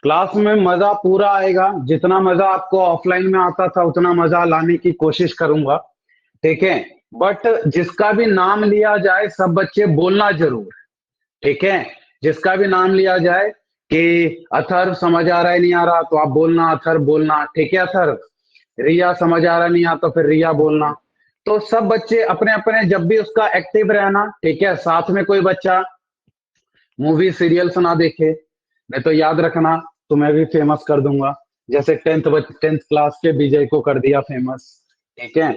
Class में मजा पूरा आएगा, जितना मजा आपको ऑफलाइन में आता था उतना मजा लाने की कोशिश करूंगा, ठीक है। बट जिसका भी नाम लिया जाए सब बच्चे बोलना जरूर, ठीक है। जिसका भी नाम लिया जाए कि अथर्व समझ आ रहा है नहीं आ रहा तो आप बोलना अथर्व बोलना, ठीक है अथर्व। रिया समझ आ रहा नहीं आ तो फिर रिया बोलना। तो सब बच्चे अपने अपने जब भी उसका एक्टिव रहना, ठीक है। साथ में कोई बच्चा मूवी सीरियल्स ना देखे, नहीं तो याद रखना तुम्हें भी फेमस कर दूंगा, जैसे टेंथ क्लास के विजय को कर दिया फेमस, ठीक है।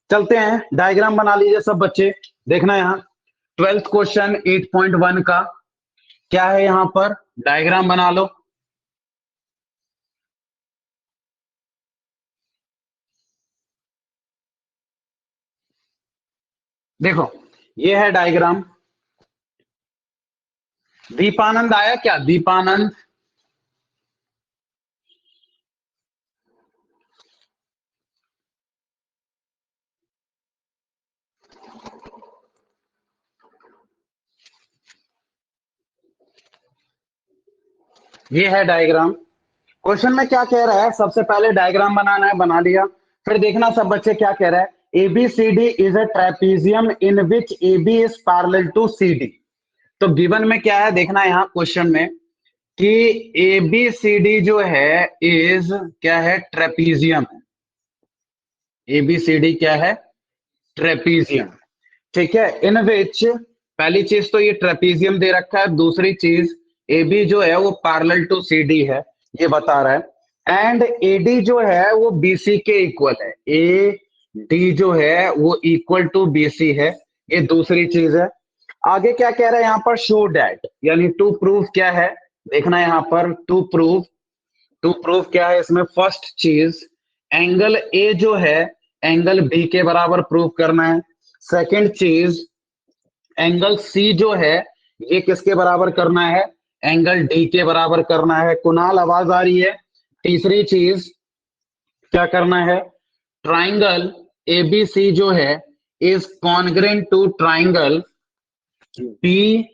चलते हैं, डायग्राम बना लीजिए सब बच्चे। देखना यहाँ 12th क्वेश्चन 8.1 का क्या है, यहाँ पर डायग्राम बना लो। देखो ये है डायग्राम। दीपानंद आया क्या, दीपानंद? ये है डायग्राम। क्वेश्चन में क्या कह रहा है, सबसे पहले डायग्राम बनाना है, बना लिया। फिर देखना सब बच्चे क्या कह रहा है, ABCD is a trapezium in which AB is parallel to CD। तो गिवन में क्या है देखना यहाँ क्वेश्चन में कि ABCD जो है इज क्या है, ट्रेपीजियम है। ABCD क्या है, ट्रेपीजियम, ठीक है। इन विच, पहली चीज तो ये ट्रेपीजियम दे रखा है, दूसरी चीज AB जो है वो पैरेलल टू CD है, ये बता रहा है। एंड AD जो है वो BC के इक्वल है, AD जो है वो इक्वल टू BC है, ये दूसरी चीज है। आगे क्या कह रहा है यहाँ पर, शो डैट, यानी टू प्रूव क्या है, देखना यहाँ पर टू प्रूव क्या है इसमें। फर्स्ट चीज, एंगल A जो है एंगल B के बराबर प्रूव करना है। सेकंड चीज, एंगल C जो है ये किसके बराबर करना है, एंगल D के बराबर करना है। कुणाल आवाज आ रही है? तीसरी चीज क्या करना है, ट्राइंगल ABC जो है is congruent to triangle BAD,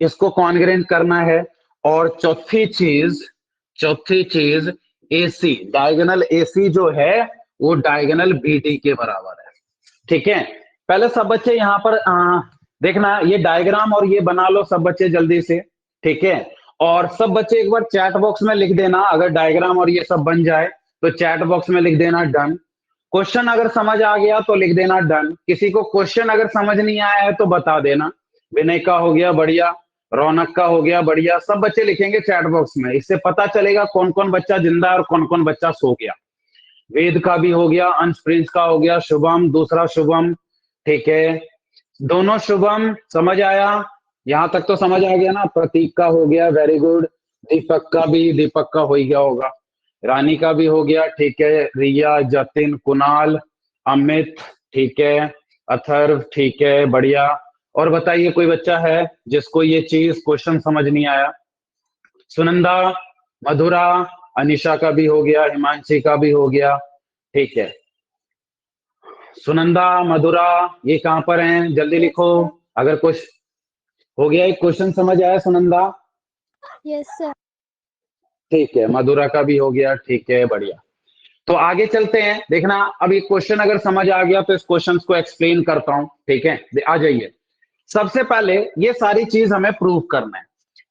इसको कॉन्ग्रेंट करना है। और चौथी चीज AC, डायगोनल AC जो है वो डायगोनल BD के बराबर है, ठीक है। पहले सब बच्चे यहाँ पर देखना ये डायग्राम और ये बना लो सब बच्चे जल्दी से, ठीक है। और सब बच्चे एक बार चैट बॉक्स में लिख देना, अगर डायग्राम और ये सब बन जाए तो चैट बॉक्स में लिख देना डन। क्वेश्चन अगर समझ आ गया तो लिख देना डन। किसी को क्वेश्चन अगर समझ नहीं आया है तो बता देना। विनय का हो गया बढ़िया, रौनक का हो गया बढ़िया, सब बच्चे लिखेंगे चैट बॉक्स में, इससे पता चलेगा कौन कौन बच्चा जिंदा है और कौन कौन बच्चा सो गया। वेद का भी हो गया, अंश प्रिंस का हो गया, शुभम दूसरा शुभम, ठीक है। दोनों शुभम समझ आया, यहां तक तो समझ आ गया ना। प्रतीक का हो गया, वेरी गुड। दीपक का भी, दीपक का हो ही गया होगा। रानी का भी हो गया, ठीक है। रिया, जतिन, कुणाल, अमित, ठीक है। अथर्व, ठीक है, बढ़िया। और बताइए कोई बच्चा है जिसको ये चीज क्वेश्चन समझ नहीं आया? सुनंदा, मधुरा, अनिशा का भी हो गया, हिमांशी का भी हो गया, ठीक है। सुनंदा, मधुरा, ये कहां पर हैं, जल्दी लिखो। अगर कुछ हो गया, एक क्वेश्चन समझ आया सुनंदा? Yes sir. ठीक है, मधुरा का भी हो गया, ठीक है, बढ़िया। तो आगे चलते हैं, देखना अब ये क्वेश्चन अगर समझ आ गया तो इस क्वेश्चन को एक्सप्लेन करता हूं, ठीक है। आ जाइए। सबसे पहले ये सारी चीज हमें प्रूव करना है।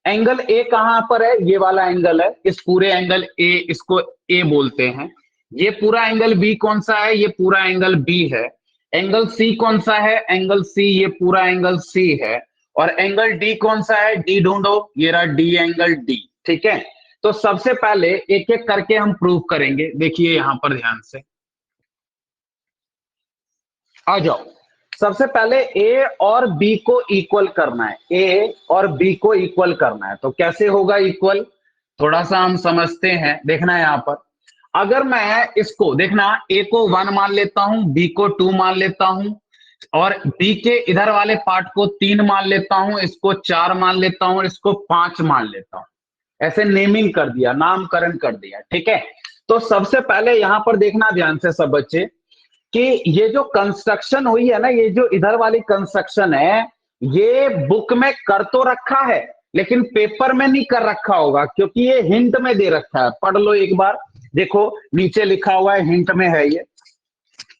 एंगल ए कहां पर है, ये वाला एंगल है, इस पूरे एंगल ए, इसको ए बोलते हैं। ये पूरा एंगल बी कौन सा है, ये पूरा एंगल बी है। एंगल सी कौन सा है, एंगल सी, ये पूरा एंगल सी है। और एंगल डी कौन सा है, डी ढूंढो, ये रहा डी, एंगल डी, ठीक है। तो सबसे पहले एक एक करके हम प्रूव करेंगे, देखिए यहां पर ध्यान से आ जाओ। सबसे पहले ए और बी को इक्वल करना है, ए और बी को इक्वल करना है। तो कैसे होगा इक्वल, थोड़ा सा हम समझते हैं। देखना है यहां पर, अगर मैं इसको देखना ए को 1 मान लेता हूं, बी को 2 मान लेता हूं, और बी के इधर वाले पार्ट को 3 मान लेता हूं, इसको 4 मान लेता हूं, इसको 5 मान लेता हूं, ऐसे नेमिंग कर दिया, नामकरण कर दिया, ठीक है। तो सबसे पहले यहां पर देखना ध्यान से सब बच्चे कि ये जो कंस्ट्रक्शन हुई है ना, ये जो इधर वाली कंस्ट्रक्शन है, ये बुक में कर तो रखा है लेकिन पेपर में नहीं कर रखा होगा क्योंकि ये हिंट में दे रखा है। पढ़ लो एक बार, देखो नीचे लिखा हुआ है, हिंट में है ये,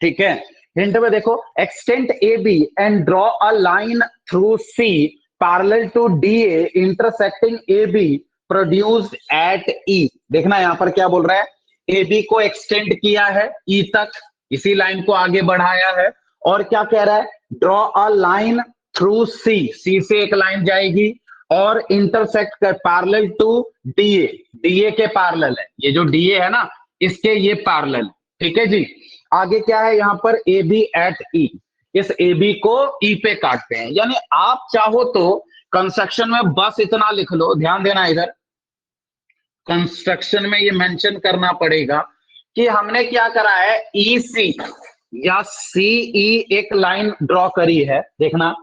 ठीक है। हिंट में देखो, extend A B and draw a line through C parallel to D A intersecting A B produced at E. देखना यहां पर क्या बोल रहा है, ए बी को एक्सटेंड किया है ई तक, इसी लाइन को आगे बढ़ाया है, और क्या कह रहा है, ड्रॉ अ लाइन थ्रू सी, सी से एक लाइन जाएगी और इंटरसेक्ट कर पैरेलल टू डीए, डीए के पैरेलल है, ये जो डीए है ना इसके ये पैरेलल, ठीक है जी। आगे क्या है यहाँ पर, ए बी एट ई, इस ए बी को ई पे काटते हैं। यानी आप चाहो तो कंस्ट्रक्शन में बस इतना लिख लो, ध्यान देना इधर, कंस्ट्रक्शन में ये मेंशन करना पड़ेगा कि हमने क्या करा है, ई सी या सी ई एक लाइन ड्रॉ करी है, देखना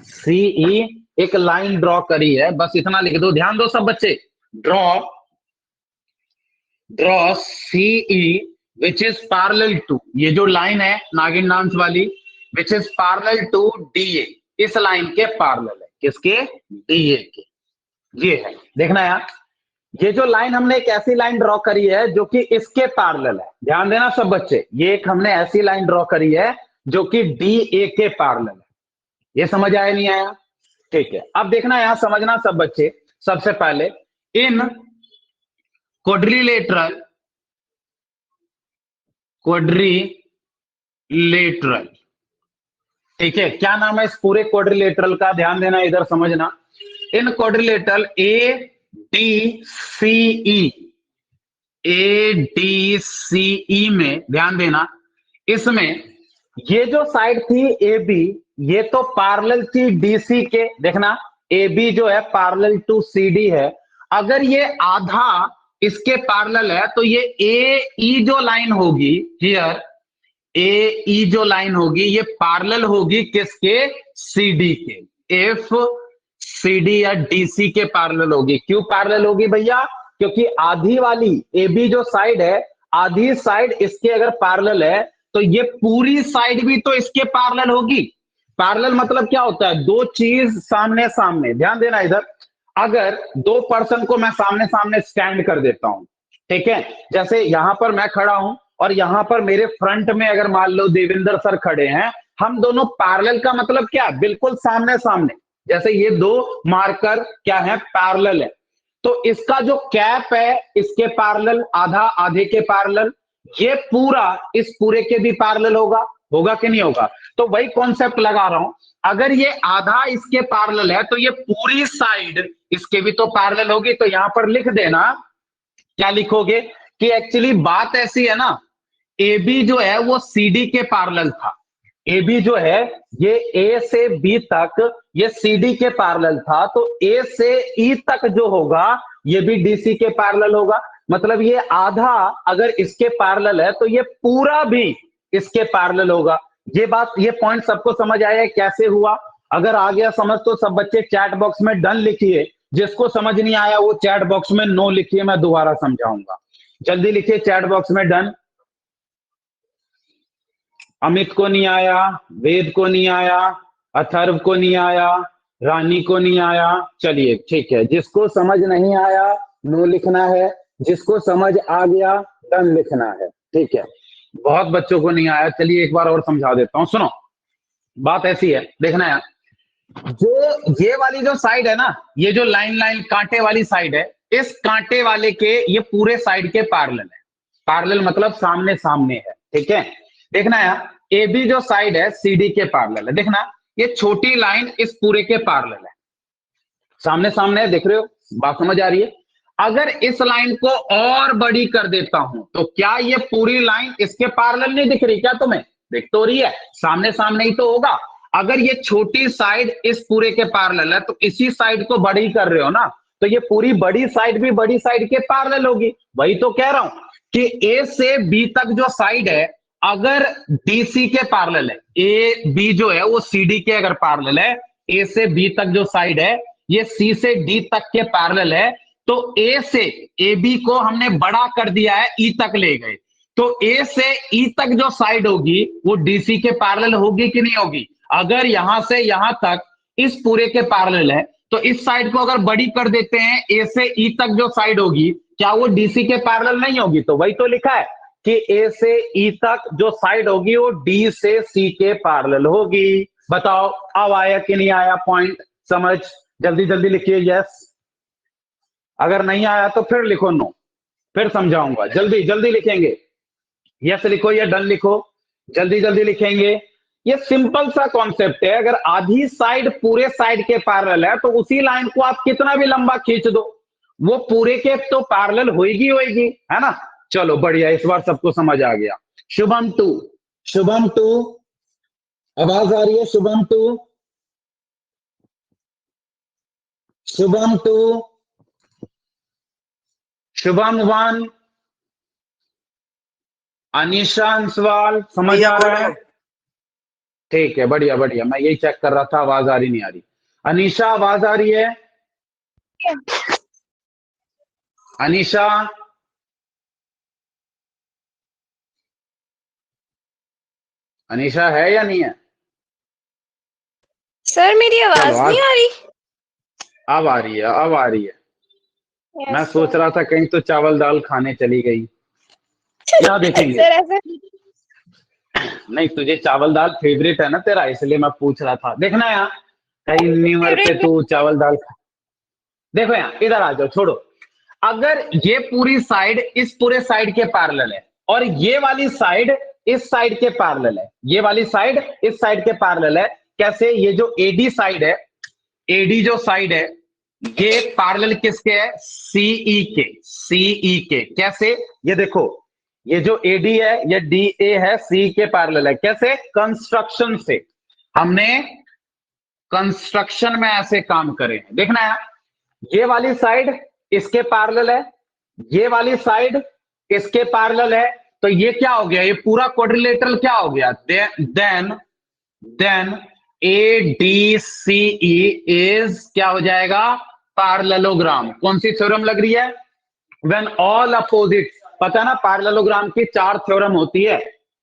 सी ई एक लाइन ड्रॉ करी है, बस इतना लिख दो। ध्यान दो सब बच्चे, draw C E which is parallel to, ये जो लाइन है नागिन डांस वाली, which is parallel to DA, इस लाइन के पैरेलल है, किसके, डीए के, ये है। देखना यार, ये जो लाइन हमने एक ऐसी लाइन ड्रॉ करी है जो कि इसके पैरेलल है, ध्यान देना सब बच्चे, ये एक हमने ऐसी लाइन ड्रॉ करी है जो कि डी ए के पैरेलल है। ये समझ आया नहीं आया, ठीक है। अब देखना यहां समझना सब बच्चे, सबसे पहले इन क्वाड्रिलेटरल ठीक है, क्या नाम है इस पूरे क्वाड्रिलेटरल का, ध्यान देना इधर समझना, इन क्वाड्रिलेटरल ए डी सी ई में ध्यान देना, इसमें ये जो साइड थी ए बी, ये तो पैरेलल थी डीसी के, देखना ए बी जो है पैरेलल टू सी डी है, अगर ये आधा इसके पैरेलल है तो ये ए ई जो लाइन होगी हियर, ए ई जो लाइन होगी ये पैरेलल होगी किसके, सी डी के, एफ सी डी या डीसी के पैरेलल होगी। क्यों पैरेलल होगी भैया, क्योंकि आधी वाली ए बी जो साइड है, आधी साइड इसके अगर पैरेलल है तो ये पूरी साइड भी तो इसके पैरेलल होगी। पैरेलल मतलब क्या होता है, दो चीज सामने सामने, ध्यान देना इधर, अगर दो पर्सन को मैं सामने सामने स्टैंड कर देता हूं, ठीक है, जैसे यहां पर मैं खड़ा हूं और यहां पर मेरे फ्रंट में अगर मान लो देवेंद्र सर खड़े हैं, हम दोनों पैरेलल का मतलब क्या, बिल्कुल सामने सामने, जैसे ये दो मार्कर क्या है, पैरेलल है, तो इसका जो कैप है इसके पैरेलल, आधा आधे के पैरेलल, ये पूरा इस पूरे के भी पैरेलल होगा कि नहीं होगा। तो वही कॉन्सेप्ट लगा रहा हूं, अगर ये आधा इसके पैरेलल है तो ये पूरी साइड इसके भी तो पैरेलल होगी। तो यहां पर लिख देना, क्या लिखोगे कि एक्चुअली बात ऐसी है ना, ए बी जो है वो सी डी के पैरेलल था, ए बी जो है ये ए से बी तक ये सी डी के पैरेलल था, तो ए से ई तक जो होगा ये भी डीसी के पैरेलल होगा। मतलब ये आधा अगर इसके पैरेलल है तो ये पूरा भी इसके पैरेलल होगा। ये बात, ये पॉइंट सबको समझ आया कैसे हुआ? अगर आ गया समझ तो सब बच्चे चैट बॉक्स में डन लिखिए, जिसको समझ नहीं आया वो चैट बॉक्स में नो लिखिए, मैं दोबारा समझाऊंगा। जल्दी लिखिए चैट बॉक्स में डन। अमित को नहीं आया, वेद को नहीं आया, अथर्व को नहीं आया, रानी को नहीं आया, चलिए ठीक है, जिसको समझ नहीं आया नो लिखना है, जिसको समझ आ गया डन लिखना है, ठीक है। बहुत बच्चों को नहीं आया, चलिए एक बार और समझा देता हूं, सुनो। बात ऐसी है, देखना यार, जो ये वाली जो साइड है ना, ये जो लाइन लाइन कांटे वाली साइड है, इस कांटे वाले के ये पूरे साइड के पैरेलल है। पैरेलल मतलब सामने सामने है, ठीक है। देखना यार, ए बी जो साइड है सी डी के पैरेलल है, देखना ये छोटी लाइन इस पूरे के पैरेलल है, सामने सामने है, देख रहे हो, बात समझ आ रही है। अगर इस लाइन को और बड़ी कर देता हूं तो क्या ये पूरी लाइन इसके पैरेलल नहीं दिख रही क्या तुम्हें? दिख तो रही है, सामने सामने ही तो होगा। अगर ये छोटी साइड इस पूरे के पैरेलल है तो इसी साइड को बड़ी कर रहे हो ना, तो ये पूरी बड़ी साइड भी बड़ी साइड के पैरेलल होगी। वही तो कह रहा हूं कि ए से बी तक जो साइड है अगर डीसी के पैरेलल है, ए बी जो है वो सी डी के अगर पैरेलल है, ए से बी तक जो साइड है ये सी से डी तक के पैरेलल है, तो ए से ए बी को हमने बड़ा कर दिया है, ई तक ले गए, तो ए से ई तक जो साइड होगी वो डीसी के पैरेलल होगी कि नहीं होगी? अगर यहां से यहां तक इस पूरे के पैरेलल है तो इस साइड को अगर बड़ी कर देते हैं, ए से ई तक जो साइड होगी क्या वो डीसी के पैरेलल नहीं होगी? तो वही तो लिखा है कि ए से ई तक जो साइड होगी वो डी से सी के पैरेलल होगी। बताओ अब आया कि नहीं आया पॉइंट समझ? जल्दी जल्दी लिखिए यस, अगर नहीं आया तो फिर लिखो नो, फिर समझाऊंगा। जल्दी जल्दी लिखेंगे, यस लिखो या डन लिखो, जल्दी जल्दी लिखेंगे। ये सिंपल सा कॉन्सेप्ट है, अगर आधी साइड पूरे साइड के पैरेलल है तो उसी लाइन को आप कितना भी लंबा खींच दो वो पूरे के तो पैरेलल होगी होगी, है ना? चलो बढ़िया, इस बार सबको समझ आ गया। शुभम टू, शुभम टू, आवाज आ रही है? Shubham two, Shubham two, Shubham one, Anisha Answal, समझ आ रहा है? ठीक है, बढ़िया बढ़िया, मैं यही चेक कर रहा था आवाज आ रही नहीं आ रही। अनिशा आवाज आ रही है? अनिशा, अनिशा है या नहीं है? सर मेरी आवाज नहीं आ रही? अब आ रही है, अब आ रही है। मैं सोच रहा था कहीं तो चावल दाल खाने चली गई। क्या देखेंगे? सर ऐसा नहीं, तुझे चावल दाल फेवरेट है ना तेरा, इसलिए मैं पूछ रहा था। देखना यहाँ कहीं न्यू ईयर पे तू चावल दाल खा। देखो यहाँ इधर आ जाओ, छोड़ो। अगर ये पूरी साइड इस पूरे साइड के पैरेलल है और ये वाली साइड इस साइड के पैरेलल है, ये वाली साइड इस साइड के पैरेलल है, कैसे? ये जो एडी साइड है, एडी जो साइड है ये पैरेलल किसके है? सीई के, सीई के। कैसे? ये देखो, ये जो एडी है ये डी ए है, सी के पैरेलल है। कैसे? कंस्ट्रक्शन से, हमने कंस्ट्रक्शन में ऐसे काम करे हैं। देखना है, ये वाली साइड इसके पैरेलल है, ये वाली साइड इसके पैरेलल है, तो ये क्या हो गया? ये पूरा क्वाड्रिलेटरल क्या हो गया? Then A D C E is क्या हो जाएगा? पैरेललोग्राम। कौन सी थ्योरम लग रही है? व्हेन ऑल अपोजिट, पता है ना पैरेललोग्राम की 4 थ्योरम होती है,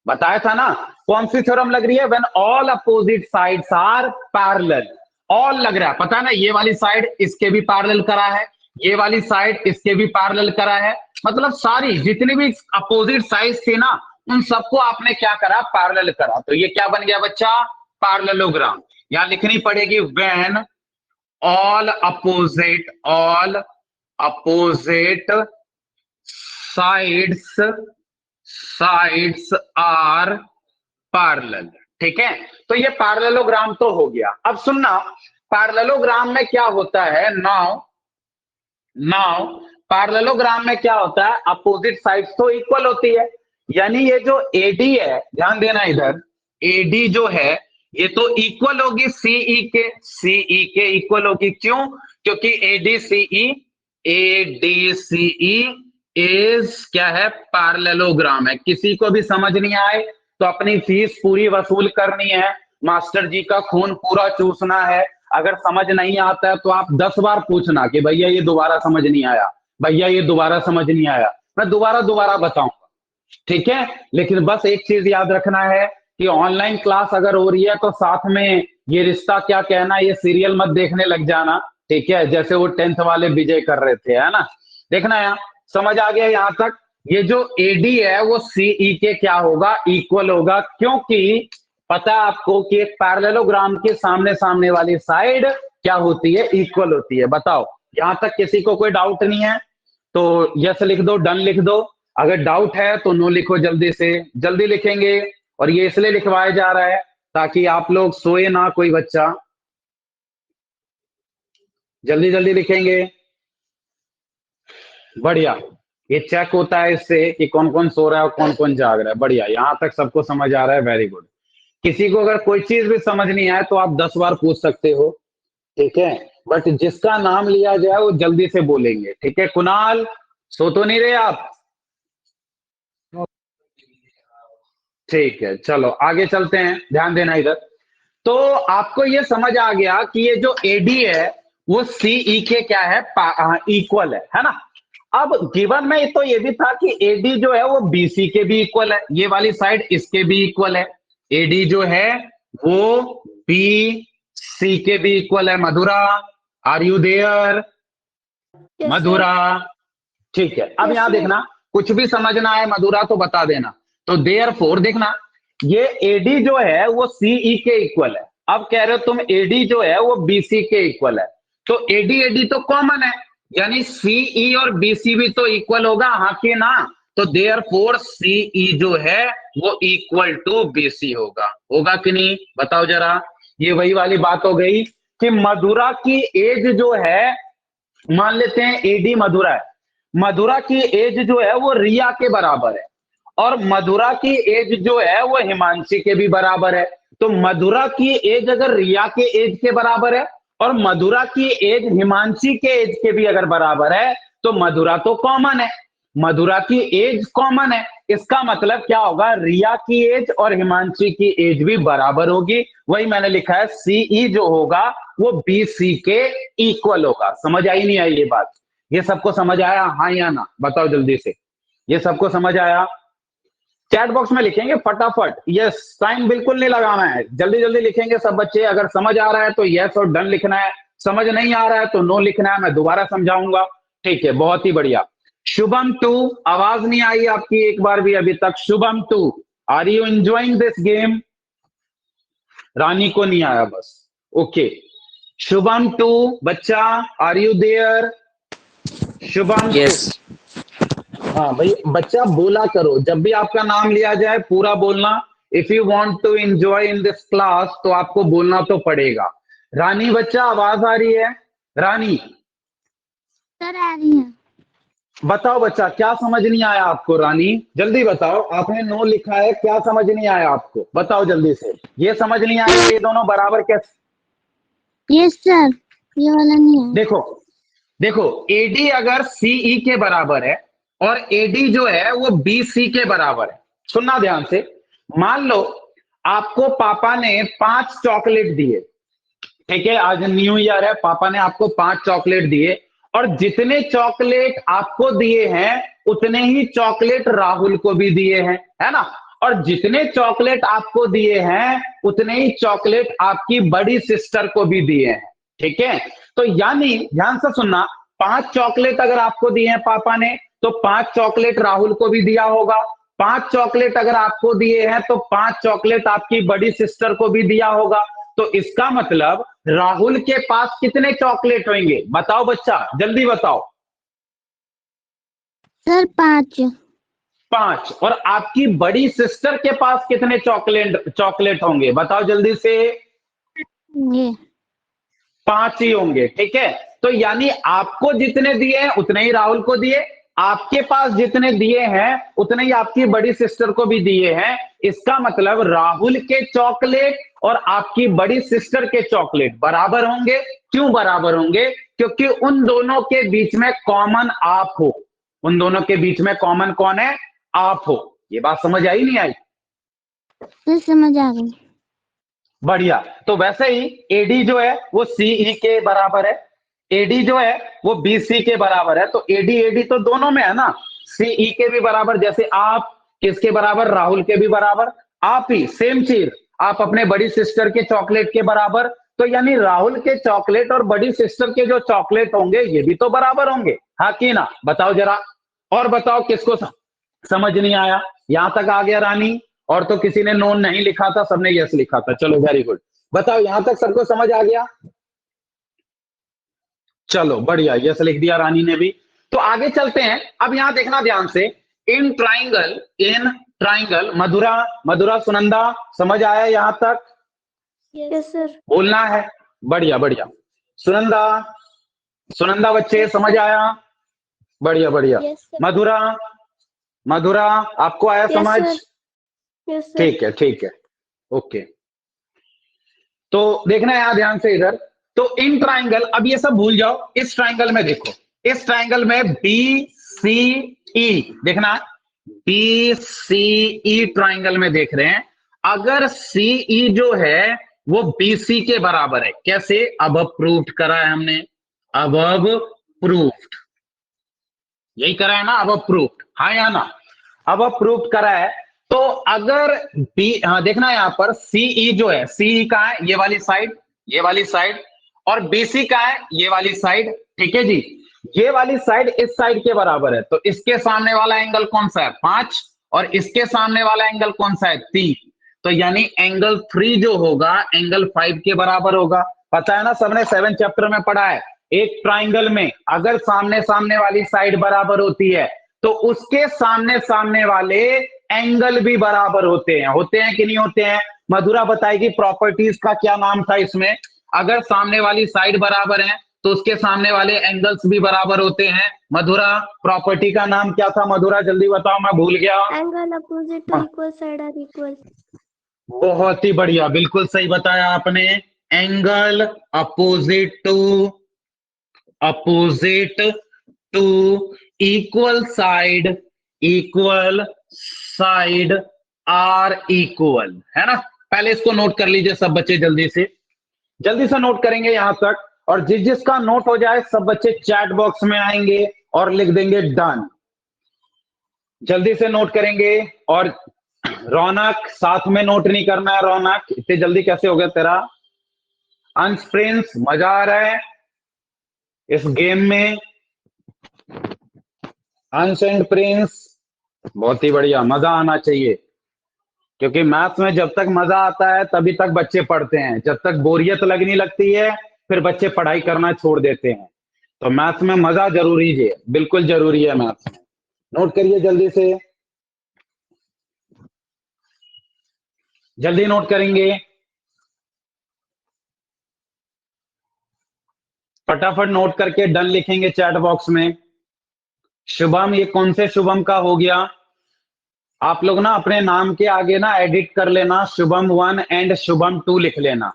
बताया था ना? कौन सी थ्योरम लग रही है? When all opposite sides are parallel. All लग रहा है, पता है ना? ये वाली साइड इसके भी पैरेलल करा है, ये वाली साइड इसके भी पैरेलल करा है, मतलब सारी जितनी भी अपोजिट साइड्स थी ना उन सबको आपने क्या करा? पैरेलल करा। तो ये क्या बन गया बच्चा? पैरेललोग्राम। यहां लिखनी पड़ेगी when all opposite sides are parallel. ठीक है, तो ये पैरेललोग्राम तो हो गया। अब सुनना, पैरेललोग्राम में क्या होता है? नाउ पैरेललोग्राम में क्या होता है? अपोजिट साइड्स तो इक्वल होती है, यानी ये जो एडी है, ध्यान देना इधर, एडी जो है ये तो इक्वल होगी सीई के, सीई के इक्वल होगी। क्यों? क्योंकि एडीसीई इज क्या है? पैरेललोग्राम है। किसी को भी समझ नहीं आए तो अपनी फीस पूरी वसूल करनी है, मास्टर जी का खून पूरा चूसना है। अगर समझ नहीं आता है तो आप 10 बार पूछना कि भैया ये दोबारा समझ नहीं आया, भैया ये दोबारा समझ नहीं आया, मैं दोबारा बताऊंगा। ठीक है, लेकिन बस एक चीज याद रखना है कि ऑनलाइन क्लास अगर हो रही है तो साथ में ये रिश्ता क्या कहना, ये सीरियल मत देखने लग जाना। ठीक है, जैसे वो 10th वाले विजय कर रहे थे, है ना? देखना यहाँ समझ आ गया यहां तक? ये जो एडी है वो सीई के क्या होगा? इक्वल होगा, क्योंकि पता है आपको कि एक पैरेललोग्राम के सामने सामने वाली साइड क्या होती है? इक्वल होती है। बताओ यहां तक किसी को कोई डाउट नहीं है तो यस लिख दो, डन लिख दो। अगर डाउट है तो नो लिखो, जल्दी से जल्दी लिखेंगे। और ये इसलिए लिखवाया जा रहा है ताकि आप लोग सोए ना कोई बच्चा, जल्दी जल्दी लिखेंगे। बढ़िया, ये चेक होता है इससे कि कौन कौन सो रहा है और कौन कौन जाग रहा है। बढ़िया, यहां तक सबको समझ आ रहा है, वेरी गुड। किसी को अगर कोई चीज भी समझ नहीं आए तो आप 10 बार पूछ सकते हो। ठीक है, बट जिसका नाम लिया जाए वो जल्दी से बोलेंगे। ठीक है, कुणाल सो तो नहीं रहे आप? ठीक है, चलो आगे चलते हैं, ध्यान देना इधर। तो आपको ये समझ आ गया कि ये जो एडी है वो सीई के क्या है? इक्वल है ना? अब गिवन में तो ये भी था कि एडी जो है वो बीसी के भी इक्वल है, ये वाली साइड इसके भी इक्वल है। एडी जो है वो बी सी के भी इक्वल है। मधुरा आर यू देयर? Yes, मधुरा, ठीक है। अब Yes, यहां sir. देखना, कुछ भी समझना है मधुरा तो बता देना। तो देयरफॉर देखना, ये एडी जो है वो सीई के इक्वल है। अब कह रहे हो तुम एडी जो है वो बीसी के इक्वल है, तो एडी एडी तो कॉमन है, यानी सीई और बीसी भी तो इक्वल होगा, हाँ कि ना? तो देयरफॉर सीई जो है वो इक्वल टू बीसी होगा। होगा कि नहीं बताओ जरा। ये वही वाली बात हो गई कि मधुरा की एज जो है, मान लेते हैं एडी मधुरा है, मधुरा की एज जो है वो रिया के बराबर है, और मधुरा की एज जो है वो हिमांशी के भी बराबर है। तो मधुरा की एज अगर रिया के एज के बराबर है और मधुरा की एज हिमांशी के एज के भी अगर बराबर है, तो मधुरा तो कॉमन है, मधुरा की एज कॉमन है। इसका मतलब क्या होगा, रिया की एज और हिमांशी की एज भी बराबर होगी। वही मैंने लिखा है, सीई जो होगा वो बीसी के इक्वल होगा। समझ आई नहीं आई ये बात? ये सबको समझ आया, हाँ या ना? बताओ जल्दी से, ये सबको समझ आया? चैट बॉक्स में लिखेंगे फटाफट यस, टाइम बिल्कुल नहीं लगाना है, जल्दी जल्दी लिखेंगे सब बच्चे। अगर समझ आ रहा है तो यस और डन लिखना है, समझ नहीं आ रहा है तो नो लिखना है, मैं दोबारा समझाऊंगा। ठीक है, बहुत ही बढ़िया। शुभम टू, आवाज नहीं आई आपकी एक बार भी अभी तक। Shubham two, are you enjoying this game? Rani को नहीं आया बस, ओके। शुभम टू बच्चा, are you there? Shubham yes. हाँ भाई, बच्चा बोला करो, जब भी आपका नाम लिया जाए पूरा बोलना। If you want to enjoy in this class तो आपको बोलना तो पड़ेगा। रानी बच्चा, आवाज आ रही है? रानी सर आ रही है। बताओ बच्चा, क्या समझ नहीं आया आपको? रानी जल्दी बताओ, आपने नो लिखा है, क्या समझ नहीं आया आपको? बताओ जल्दी से। ये समझ नहीं आया ये दोनों बराबर कैसे? यस सर, ये वाला नहीं है। देखो देखो, एडी अगर सीई के बराबर है और एडी जो है वो बीसी के बराबर है, सुनना ध्यान से। मान लो आपको पापा ने 5 चॉकलेट दिए, ठीक है, आज न्यू ईयर है, पापा ने आपको 5 चॉकलेट दिए, और जितने चॉकलेट आपको दिए हैं उतने ही चॉकलेट राहुल को भी दिए हैं, है ना? और जितने चॉकलेट आपको दिए हैं उतने ही चॉकलेट आपकी बड़ी सिस्टर को भी दिए हैं, ठीक है? तो यानी ध्यान से सुनना, 5 चॉकलेट अगर आपको दिए हैं पापा ने तो 5 चॉकलेट राहुल को भी दिया होगा, 5 चॉकलेट अगर आपको दिए हैं तो 5 चॉकलेट आपकी बड़ी सिस्टर को भी दिया होगा। तो इसका मतलब राहुल के पास कितने चॉकलेट होंगे? बताओ बच्चा, जल्दी बताओ। सर 5। 5। और आपकी बड़ी सिस्टर के पास कितने चॉकलेट होंगे? बताओ जल्दी से। ये 5 ही होंगे, ठीक है? तो यानी आपको जितने दिए हैं उतने ही राहुल को दिए, आपके पास जितने दिए हैं उतने ही आपकी बड़ी सिस्टर को भी दिए हैं। इसका मतलब राहुल के चॉकलेट और आपकी बड़ी सिस्टर के चॉकलेट बराबर होंगे। क्यों बराबर होंगे? क्योंकि उन दोनों के बीच में कॉमन आप हो। उन दोनों के बीच में कॉमन कौन है? आप हो। ये बात समझ आई नहीं आई? सर समझ आ गई। बढ़िया। तो वैसे ही एडी जो है वो सीई के बराबर है, एडी जो है वो बीसी के बराबर है। तो एडी एडी तो दोनों में है ना, सीई के भी बराबर, जैसे आप किसके बराबर? राहुल के भी बराबर। आप ही सेम चीज, आप अपने बड़ी सिस्टर के चॉकलेट के बराबर। तो यानी राहुल के चॉकलेट और बड़ी सिस्टर के जो चॉकलेट होंगे ये भी तो बराबर होंगे, हाँ कि ना? बताओ जरा। और बताओ किसको समझ नहीं आया? यहां तक आ गया रानी? और तो किसी ने नो नहीं लिखा था, सबने यस लिखा था। चलो वेरी गुड। बताओ यहां तक सबको समझ आ गया? चलो बढ़िया, यस लिख दिया रानी ने भी। तो आगे चलते हैं। अब यहां देखना ध्यान से, इन ट्राइंगल मधुरा, मधुरा सुनंदा, समझ आया यहां तक? Yes sir. बोलना है। बढ़िया बढ़िया। सुनंदा, सुनंदा बच्चे समझ आया? बढ़िया बढ़िया। Yes sir. मधुरा, मधुरा आपको आया यस समझ? सर। Yes sir. ठीक है ठीक है, ओके। तो देखना है यहां ध्यान से इधर। तो इन ट्राइंगल, अब ये सब भूल जाओ, इस ट्राइंगल में देखो, इस ट्राइंगल में बी सी ई, देखना बी सी ई ट्राइंगल में देख रहे हैं। अगर सीई जो है वो बीसी के बराबर है, कैसे? अब प्रूव्ड करा है हमने, अब प्रूव्ड, यही करा है ना, अब प्रूव्ड, हाँ या ना? अब प्रूव्ड करा है। तो अगर बी, हाँ देखना यहां पर सीई जो है, सीई कहां है? ये वाली साइड, ये वाली साइड। और BC का है ये वाली साइड, ठीक है जी। ये वाली साइड इस साइड के बराबर है, तो इसके सामने वाला एंगल कौन सा है 5, और इसके सामने वाला एंगल कौन सा है 3, तो यानी एंगल 3 जो होगा एंगल 5 के बराबर होगा। पता है ना, सबने 7 चैप्टर में पढ़ा है, एक ट्राइंगल में अगर सामने सामने वाली साइड बराबर होती है तो उसके सामने सामने वाले एंगल भी बराबर होते हैं कि नहीं होते हैं? मधुरा बताएगी प्रॉपर्टीज का क्या नाम था इसमें। अगर सामने वाली साइड बराबर है तो उसके सामने वाले एंगल्स भी बराबर होते हैं। मधुरा प्रॉपर्टी का नाम क्या था? मधुरा जल्दी बताओ, मैं भूल गया। Angle opposite to equal side are equal. बहुत ही बढ़िया, बिल्कुल सही बताया आपने। Angle opposite to equal side are equal, है ना। पहले इसको नोट कर लीजिए सब बच्चे, जल्दी से नोट करेंगे यहां तक, और जिसका नोट हो जाए सब बच्चे चैट बॉक्स में आएंगे और लिख देंगे डन। जल्दी से नोट करेंगे। और रौनक साथ में नोट नहीं करना है। रौनक इतने जल्दी कैसे हो गया तेरा? अंश प्रिंस मजा आ रहा है इस गेम में? अंश एंड प्रिंस बहुत ही बढ़िया, मजा आना चाहिए, क्योंकि मैथ्स में जब तक मजा आता है तभी तक बच्चे पढ़ते हैं, जब तक बोरियत लगने लगती है फिर बच्चे पढ़ाई करना छोड़ देते हैं। तो मैथ्स में मजा जरूरी है, बिल्कुल जरूरी है मैथ्स में। नोट करिए जल्दी नोट करेंगे, फटाफट नोट करके डन लिखेंगे चैट बॉक्स में। शुभम, ये कौन से शुभम का हो गया? आप लोग ना अपने नाम के आगे ना एडिट कर लेना, शुभम 1 एंड शुभम 2 लिख लेना।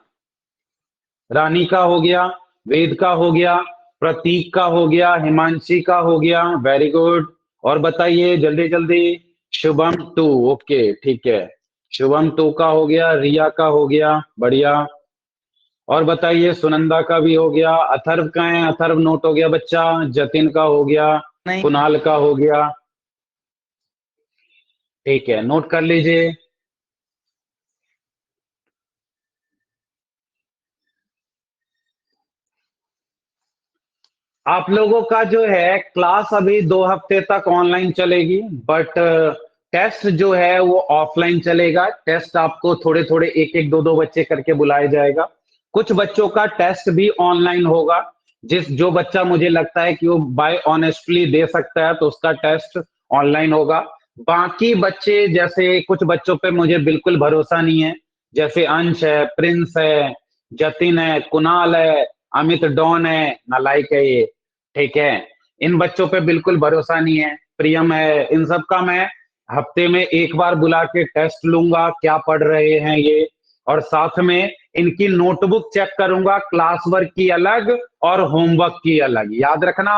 रानी का हो गया, वेद का हो गया, प्रतीक का हो गया, हिमांशी का हो गया, वेरी गुड। और बताइए जल्दी जल्दी। शुभम 2, ओके ठीक है, शुभम 2 का हो गया, रिया का हो गया, बढ़िया। और बताइए सुनंदा का भी हो गया। अथर्व का है? अथर्व नोट हो गया बच्चा। जतिन का हो गया, कुणाल का हो गया, ठीक है, नोट कर लीजिए। आप लोगों का जो है क्लास अभी 2 हफ्ते तक ऑनलाइन चलेगी, बट टेस्ट जो है वो ऑफलाइन चलेगा। टेस्ट आपको थोड़े थोड़े एक एक दो दो बच्चे करके बुलाया जाएगा। कुछ बच्चों का टेस्ट भी ऑनलाइन होगा। जो बच्चा मुझे लगता है कि वो बाय ऑनेस्टली दे सकता है तो उसका टेस्ट ऑनलाइन होगा। बाकी बच्चे, जैसे कुछ बच्चों पे मुझे बिल्कुल भरोसा नहीं है, जैसे अंश है, प्रिंस है, जतिन है, कुणाल है, अमित डॉन है, नालायक है ये, ठीक है। इन बच्चों पे बिल्कुल भरोसा नहीं है। प्रियम है, इन सब का मैं हफ्ते में एक बार बुला के टेस्ट लूंगा क्या पढ़ रहे हैं ये, और साथ में इनकी नोटबुक चेक करूंगा, क्लास वर्क की अलग और होमवर्क की अलग, याद रखना,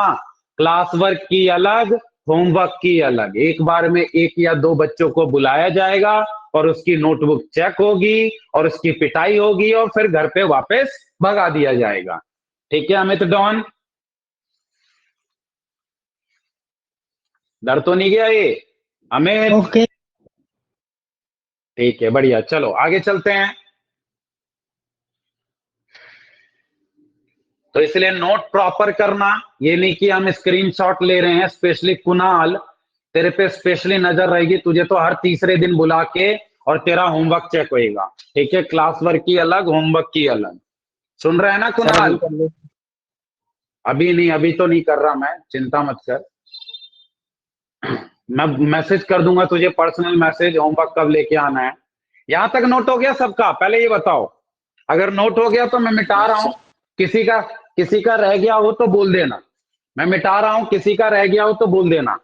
क्लास वर्क की अलग, होमवर्क की अलग। एक बार में 1 या 2 बच्चों को बुलाया जाएगा और उसकी नोटबुक चेक होगी और उसकी पिटाई होगी और फिर घर पे वापस भगा दिया जाएगा, ठीक है अमित डॉन? डर तो नहीं गया ये अमित? ओके। ठीक है, बढ़िया, चलो आगे चलते हैं। तो इसलिए नोट प्रॉपर करना, ये नहीं कि हम स्क्रीनशॉट ले रहे हैं। स्पेशली कुणाल, तेरे पे स्पेशली नजर रहेगी, तुझे तो हर तीसरे दिन बुला के और तेरा होमवर्क चेक होएगा, ठीक है? क्लास वर्क की अलग, होमवर्क की अलग। सुन रहे हैं ना कुणाल? अभी नहीं, अभी तो नहीं कर रहा मैं, चिंता मत कर। मैं मैसेज कर दूंगा तुझे, पर्सनल मैसेज, होमवर्क कब लेके आना है। यहां तक नोट हो गया सबका? पहले ये बताओ, अगर नोट हो गया तो मैं मिटा रहा हूं। किसी का रह गया हो तो बोल देना, मैं मिटा रहा हूं। किसी का रह गया हो तो बोल देना।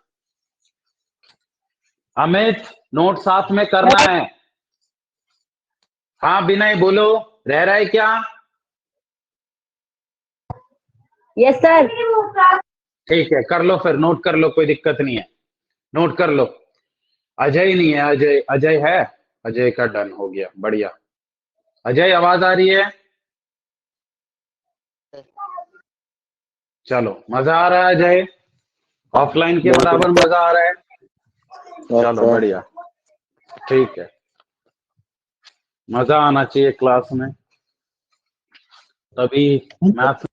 अमित, नोट साथ में करना है। हाँ विनय बोलो, रह रहा है क्या? Yes sir. ठीक है, कर लो फिर, नोट कर लो, कोई दिक्कत नहीं है, नोट कर लो। अजय नहीं है, अजय है, अजय का डन हो गया, बढ़िया। अजय आवाज आ रही है? चलो, मजा आ रहा है अजय? ऑफलाइन के बराबर मजा आ रहा है? चलो बढ़िया, ठीक है, मजा आना चाहिए क्लास में। तभी मैथ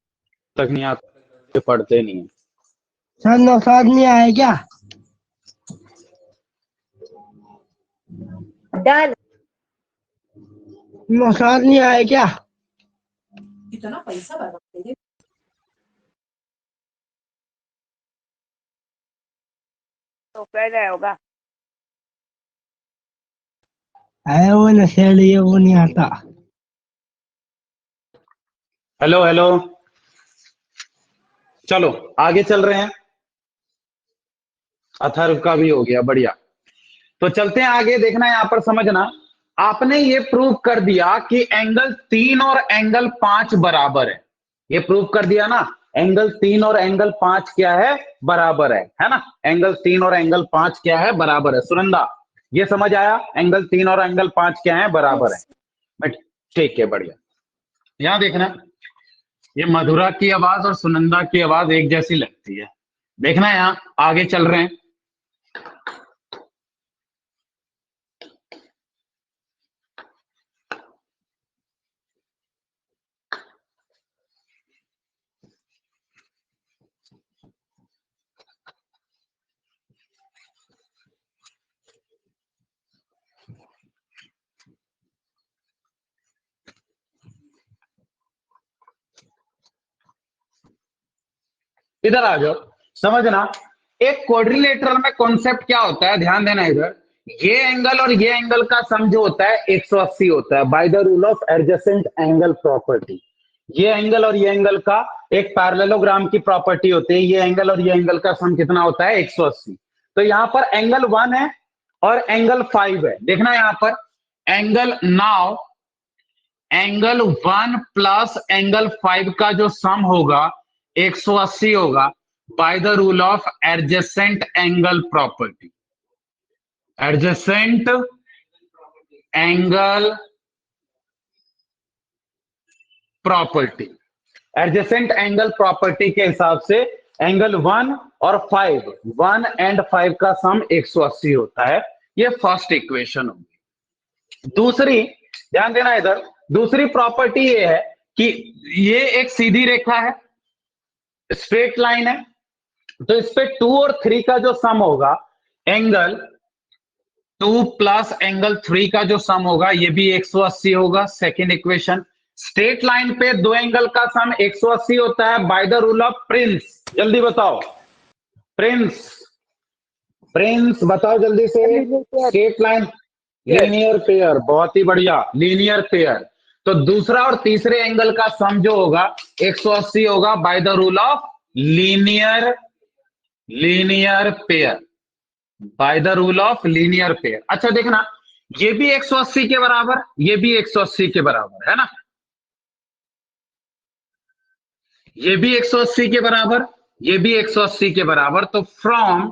तक नहीं आते, पढ़ते नहीं है। सर नौशाद नहीं आए क्या? डन। नौशाद नहीं आए क्या? इतना पैसा बर्बाद है। तो कर रहा होगा। है वो नशेड़ी है, वो नहीं आता। हेलो हेलो, चलो आगे चल रहे हैं। अथर्व का भी हो गया, बढ़िया। तो चलते हैं आगे। देखना यहाँ पर समझना, आपने ये प्रूव कर दिया कि एंगल 3 और एंगल 5 बराबर है। ये प्रूव कर दिया ना, एंगल 3 और एंगल 5 क्या है, बराबर है ना। एंगल 3 और एंगल 5 क्या है, बराबर है। सुनंदा, ये समझ आया, एंगल 3 और एंगल 5 क्या है, बराबर है। ठीक है, बढ़िया। यहां देखना, ये मधुरा की आवाज और सुनंदा की आवाज एक जैसी लगती है। देखना यहां आगे चल रहे हैं। इधर आ जाओ, समझना। एक क्वाड्रिलेटरल में कॉन्सेप्ट क्या होता है, ध्यान देना इधर। ये एंगल और ये एंगल का सम जो होता है 180 होता है, by the rule of adjacent angle property. ये एंगल और ये एंगल का एक पैरेललोग्राम की प्रॉपर्टी होती है। ये एंगल और ये एंगल का सम कितना होता है, 180। तो यहां पर एंगल 1 है और एंगल 5 है। देखना यहां पर angle, now angle 1 plus angle 5 का जो सम होगा 180 होगा, by the rule of adjacent angle property. Adjacent angle property, adjacent angle property के हिसाब से एंगल 1 और 5, 1 एंड 5 का सम 180 होता है। ये फर्स्ट इक्वेशन होगी। दूसरी, ध्यान देना इधर, दूसरी प्रॉपर्टी ये है कि ये एक सीधी रेखा है, स्ट्रेट लाइन है, तो इस पे 2 और 3 का जो सम होगा, एंगल 2 प्लस एंगल 3 का जो सम होगा ये भी 180 होगा। सेकेंड इक्वेशन, स्ट्रेट लाइन पे दो एंगल का सम 180 होता है by the rule of Prince. जल्दी बताओ प्रिंस, प्रिंस बताओ जल्दी से। स्ट्रेट लाइन, लीनियर पेयर, बहुत ही बढ़िया, लीनियर पेयर। तो दूसरा और तीसरे एंगल का सम जो होगा 180 होगा by the rule of linear pair, by the rule of linear pair. अच्छा देखना, ये भी 180 के बराबर, ये भी 180 के बराबर है ना, ये भी 180 के बराबर, ये भी 180 के बराबर। तो फ्रॉम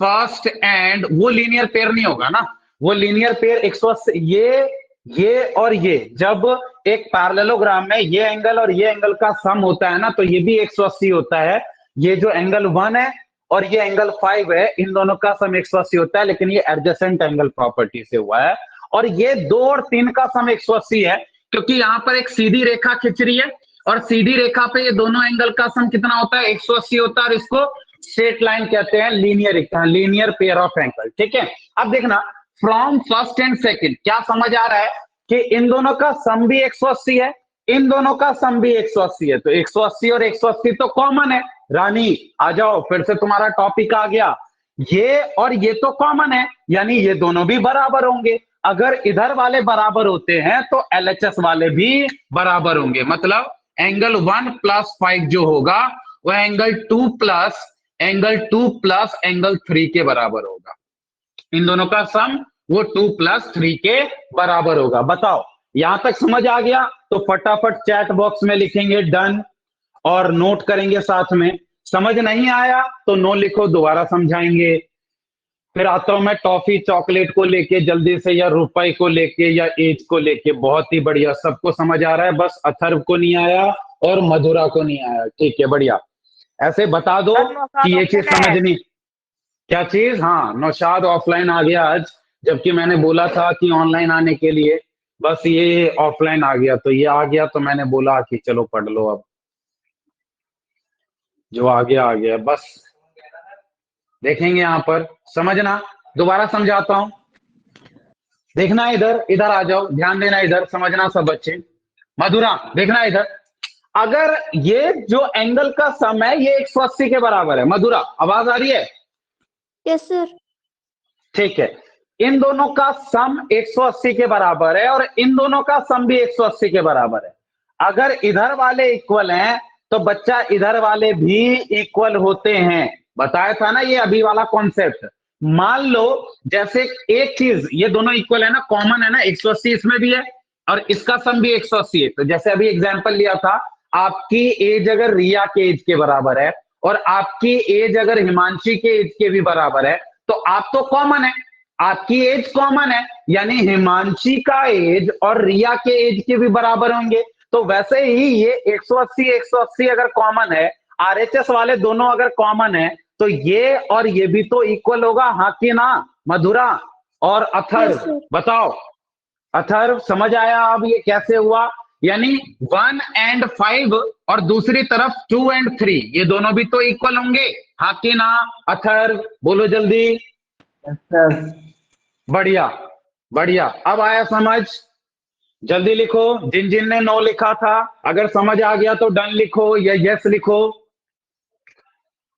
फर्स्ट एंड, वो लीनियर पेयर नहीं होगा ना, वो लीनियर पेयर 180, ये और ये जब एक पैरेललोग्राम में ये एंगल और ये एंगल का सम होता है ना, तो ये भी 180 होता है। ये जो एंगल 1 है और ये एंगल 5 है, इन दोनों का सम 180 होता है, लेकिन ये एडजेसेंट एंगल प्रॉपर्टी से हुआ है। और ये 2 और 3 का सम 180 है, क्योंकि यहां पर एक सीधी रेखा खिंच रही है और सीधी रेखा पे ये दोनों एंगल का सम कितना होता है, 180 होता है। और इसको स्ट्रेट लाइन कहते हैं, लीनियर पेयर ऑफ एंगल। ठीक है, अब देखना, फ्रॉम फर्स्ट एंड सेकंड क्या समझ आ रहा है कि इन दोनों का सम भी 180 है, इन दोनों का सम भी 180 है। तो 180 और 180 तो कॉमन है। रानी आ जाओ, फिर से तुम्हारा टॉपिक आ गया। ये और ये तो कॉमन है, यानी ये दोनों भी बराबर होंगे। अगर इधर वाले बराबर होते हैं तो एलएचएस वाले भी बराबर होंगे। मतलब एंगल 1 प्लस 5 जो होगा वो एंगल 2 प्लस एंगल 3 के बराबर होगा। इन दोनों का सम वो 2 प्लस 3 के बराबर होगा। बताओ, यहां तक समझ आ गया? तो फटाफट चैट बॉक्स में लिखेंगे डन और नोट करेंगे साथ में। समझ नहीं आया तो नो लिखो, दोबारा समझाएंगे। फिर आता हूं मैं टॉफी चॉकलेट को लेके जल्दी से, या रुपए को लेके, या एज को लेके। बहुत ही बढ़िया, सबको समझ आ रहा है, बस अथर्व को नहीं आया और मधुरा को नहीं आया। ठीक है, बढ़िया। ऐसे बता दो कि ये चीज समझनी। क्या चीज? हाँ, नौशाद ऑफलाइन आ गया आज, जबकि मैंने बोला था कि ऑनलाइन आने के लिए। बस ये ऑफलाइन आ गया तो ये आ गया, तो मैंने बोला कि चलो पढ़ लो, अब जो आ गया बस देखेंगे यहाँ पर। समझना, दोबारा समझाता हूं, देखना इधर, इधर आ जाओ, ध्यान देना इधर, समझना सब बच्चे। मधुरा देखना इधर, अगर ये जो एंगल का सम है ये 180 के बराबर है। मधुरा आवाज आ रही है? Yes sir. ठीक है, इन दोनों का सम 180 के बराबर है और इन दोनों का सम भी 180 के बराबर है। अगर इधर वाले इक्वल हैं तो बच्चा इधर वाले भी इक्वल होते हैं। बताया था ना ये अभी वाला कॉन्सेप्ट। मान लो जैसे एक चीज, ये दोनों इक्वल है ना, कॉमन है ना, 180 इसमें भी है और इसका सम भी 180 है। तो जैसे अभी एग्जांपल लिया था, आपकी एज अगर रिया के एज के बराबर है और आपकी एज अगर हिमांशी के एज के भी बराबर है, तो आप तो कॉमन है, आपकी एज कॉमन है, यानी हिमांशी का एज और रिया के एज के भी बराबर होंगे। तो वैसे ही ये 180 180 अगर कॉमन है, आरएचएस वाले दोनों अगर कॉमन है, तो ये और ये भी तो इक्वल होगा, हाँ कि ना? मधुरा और अथर्व Yes, sir. बताओ। अथर्व समझ आया अब ये कैसे हुआ? यानी 1 and 5 और दूसरी तरफ 2 and 3, ये दोनों भी तो इक्वल होंगे, हाँ कि ना? अथर्व बोलो जल्दी। बढ़िया बढ़िया, अब आया समझ? जल्दी लिखो, जिन जिन ने नो लिखा था, अगर समझ आ गया तो डन लिखो या यस लिखो।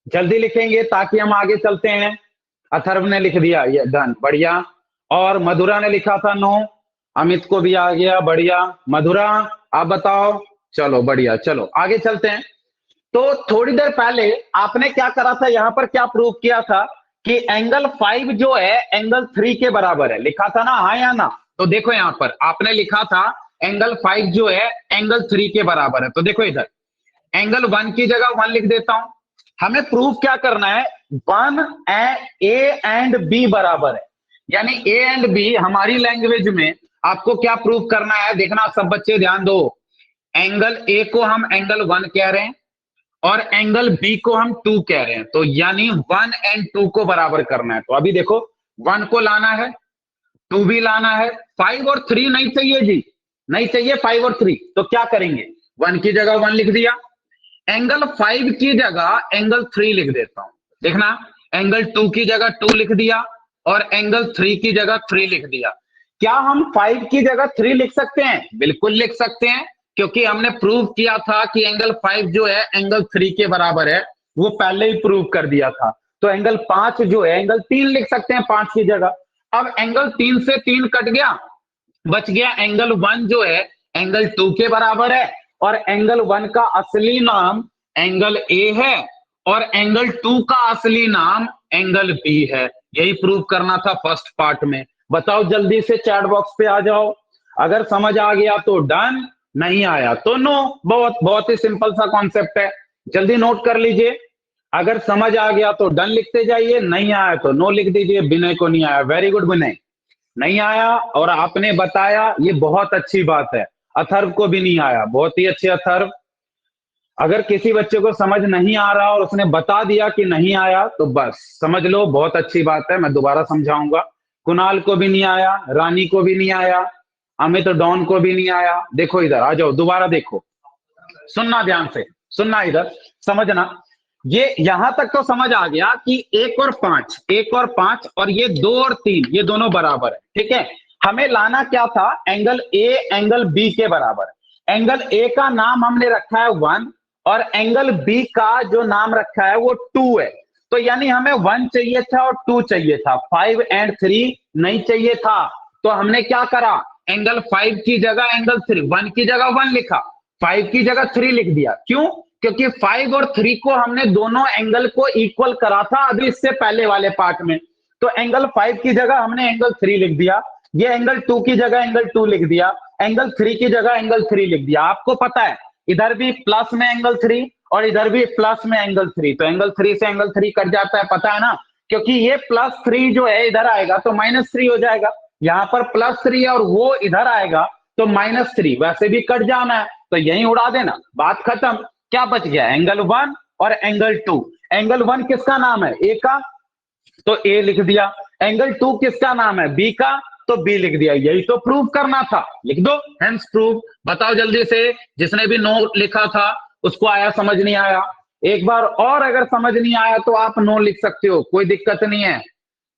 जल्दी लिखेंगे ताकि हम आगे चलते हैं। अथर्व ने लिख दिया ये डन, बढ़िया। और मधुरा ने लिखा था नो, अमित को भी आ गया, बढ़िया। मधुरा आप बताओ, चलो बढ़िया, चलो आगे चलते हैं। तो थोड़ी देर पहले आपने क्या करा था, यहां पर क्या प्रूव किया था कि एंगल 5 जो है एंगल 3 के बराबर है, लिखा था ना, हाँ या ना? तो देखो यहां पर आपने लिखा था एंगल 5 जो है एंगल 3 के बराबर है। तो देखो इधर एंगल 1 की जगह 1 लिख देता हूं। हमें प्रूव क्या करना है, 1 ए एंड बी बराबर है, यानी ए एंड बी हमारी लैंग्वेज में आपको क्या प्रूव करना है, देखना सब बच्चे ध्यान दो। एंगल ए को हम एंगल 1 कह रहे हैं और एंगल बी को हम 2 कह रहे हैं, तो यानी 1 and 2 को बराबर करना है। तो अभी देखो 1 को लाना है, 2 भी लाना है, 5 और 3 नहीं चाहिए जी, नहीं चाहिए 5 और 3। तो क्या करेंगे, 1 की जगह 1 लिख दिया, एंगल 5 की जगह एंगल 3 लिख देता हूं। देखना, एंगल 2 की जगह 2 लिख दिया और एंगल 3 की जगह 3 लिख दिया। क्या हम 5 की जगह 3 लिख सकते हैं? बिल्कुल लिख सकते हैं, क्योंकि हमने प्रूव किया था कि एंगल 5 जो है एंगल 3 के बराबर है, वो पहले ही प्रूव कर दिया था। तो एंगल 5 जो है एंगल 3 लिख सकते हैं 5 की जगह। अब एंगल 3 से 3 कट गया, बच गया एंगल 1 जो है एंगल 2 के बराबर है और एंगल 1 का असली नाम एंगल ए है और एंगल 2 का असली नाम एंगल बी है। यही प्रूव करना था फर्स्ट पार्ट में। बताओ जल्दी से, चैट बॉक्स पे आ जाओ। अगर समझ आ गया तो डन, नहीं आया तो नो। बहुत बहुत ही सिंपल सा कॉन्सेप्ट है, जल्दी नोट कर लीजिए। अगर समझ आ गया तो डन लिखते जाइए, नहीं आया तो नो लिख दीजिए। विनय को नहीं आया, वेरी गुड विनय, नहीं आया और आपने बताया, ये बहुत अच्छी बात है। अथर्व को भी नहीं आया, बहुत ही अच्छे अथर्व। अगर किसी बच्चे को समझ नहीं आ रहा और उसने बता दिया कि नहीं आया तो बस समझ लो बहुत अच्छी बात है, मैं दोबारा समझाऊंगा। कुणाल को भी नहीं आया, रानी को भी नहीं आया, अमित डॉन को भी नहीं आया। देखो इधर आ जाओ, दोबारा देखो, सुनना ध्यान से, सुनना इधर, समझना। ये यहां तक तो समझ आ गया कि 1 और 5 और ये 2 और 3 ये दोनों बराबर है, ठीक है। हमें लाना क्या था, एंगल ए एंगल बी के बराबर। एंगल ए का नाम हमने रखा है 1 और एंगल बी का जो नाम रखा है वो 2 है। तो यानी हमें 1 चाहिए था और 2 चाहिए था, 5 and 3 नहीं चाहिए था। तो हमने क्या करा, एंगल 5 की जगह एंगल 3, 1 की जगह 1 लिखा, 5 की जगह 3 लिख दिया। क्यों? क्योंकि 5 और 3 को हमने दोनों एंगल को इक्वल करा था अभी इससे पहले वाले पार्ट में। तो एंगल 5 की जगह हमने एंगल 3 लिख दिया, ये एंगल 2 की जगह एंगल 2 लिख दिया, एंगल 3 की जगह एंगल 3 लिख दिया। आपको पता है इधर भी प्लस में एंगल 3 और इधर भी प्लस में एंगल 3, तो एंगल 3 से एंगल 3 कट जाता है, पता है ना? क्योंकि ये +3 जो है इधर आएगा तो -3 हो जाएगा, यहां पर +3 और वो इधर आएगा तो -3, वैसे भी कट जाना है तो यही उड़ा देना, बात खत्म। क्या बच गया, एंगल 1 और एंगल 2। एंगल 1 किसका नाम है, ए का, तो ए लिख दिया। एंगल 2 किसका नाम है, बी का, तो बी लिख दिया, यही तो प्रूव करना था, लिख दो हेंस प्रूव। बताओ जल्दी से, जिसने भी नो लिखा था उसको आया समझ नहीं आया? एक बार और अगर समझ नहीं आया तो आप नो लिख सकते हो, कोई दिक्कत नहीं है,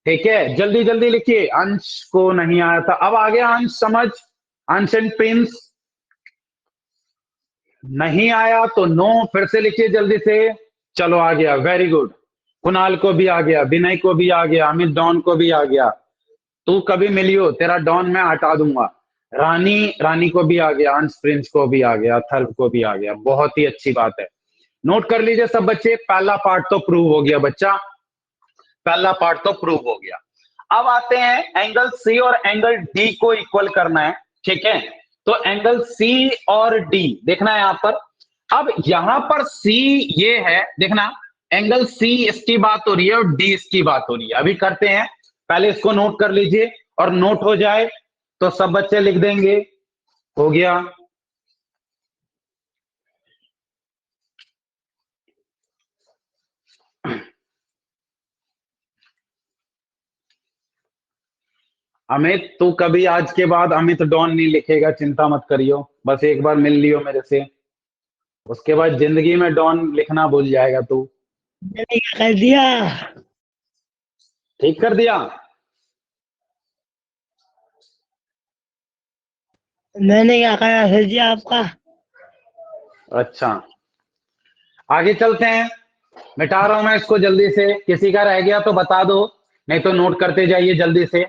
ठीक है। जल्दी जल्दी लिखिए, अंश को नहीं आया था, अब आ गया अंश समझ, अंश एंड प्रिंस। नहीं आया तो नो, फिर से लिखिए जल्दी से। चलो आ गया, वेरी गुड। कुणाल को भी आ गया, विनय को भी आ गया, अमित डॉन को भी आ गया। तू कभी मिलियो तेरा डॉन मैं हटा दूंगा। रानी को भी आ गया, अंश प्रिंस को भी आ गया, अथर्व को भी आ गया, बहुत ही अच्छी बात है। नोट कर लीजिए सब बच्चे, पहला पार्ट तो प्रूव हो गया बच्चा, पहला पार्ट तो प्रूव हो गया। अब आते हैं एंगल सी और एंगल डी को इक्वल करना है, ठीक है। तो एंगल सी और डी देखना है यहां पर। अब यहां पर सी ये है, देखना एंगल सी इसकी बात हो रही है और डी इसकी बात हो रही है। अभी करते हैं, पहले इसको नोट कर लीजिए, और नोट हो जाए तो सब बच्चे लिख देंगे। हो गया, अमित तू कभी आज के बाद अमित डॉन नहीं लिखेगा, चिंता मत करियो, बस एक बार मिल लियो मेरे से, उसके बाद जिंदगी में डॉन लिखना भूल जाएगा तू। मैंने क्या कर दिया? ठीक कर दिया? मैंने क्या करा सर जी आपका? अच्छा, आगे चलते हैं, मिटा रहा हूं मैं इसको जल्दी से, किसी का रह गया तो बता दो, नहीं तो नोट करते जाइए जल्दी से,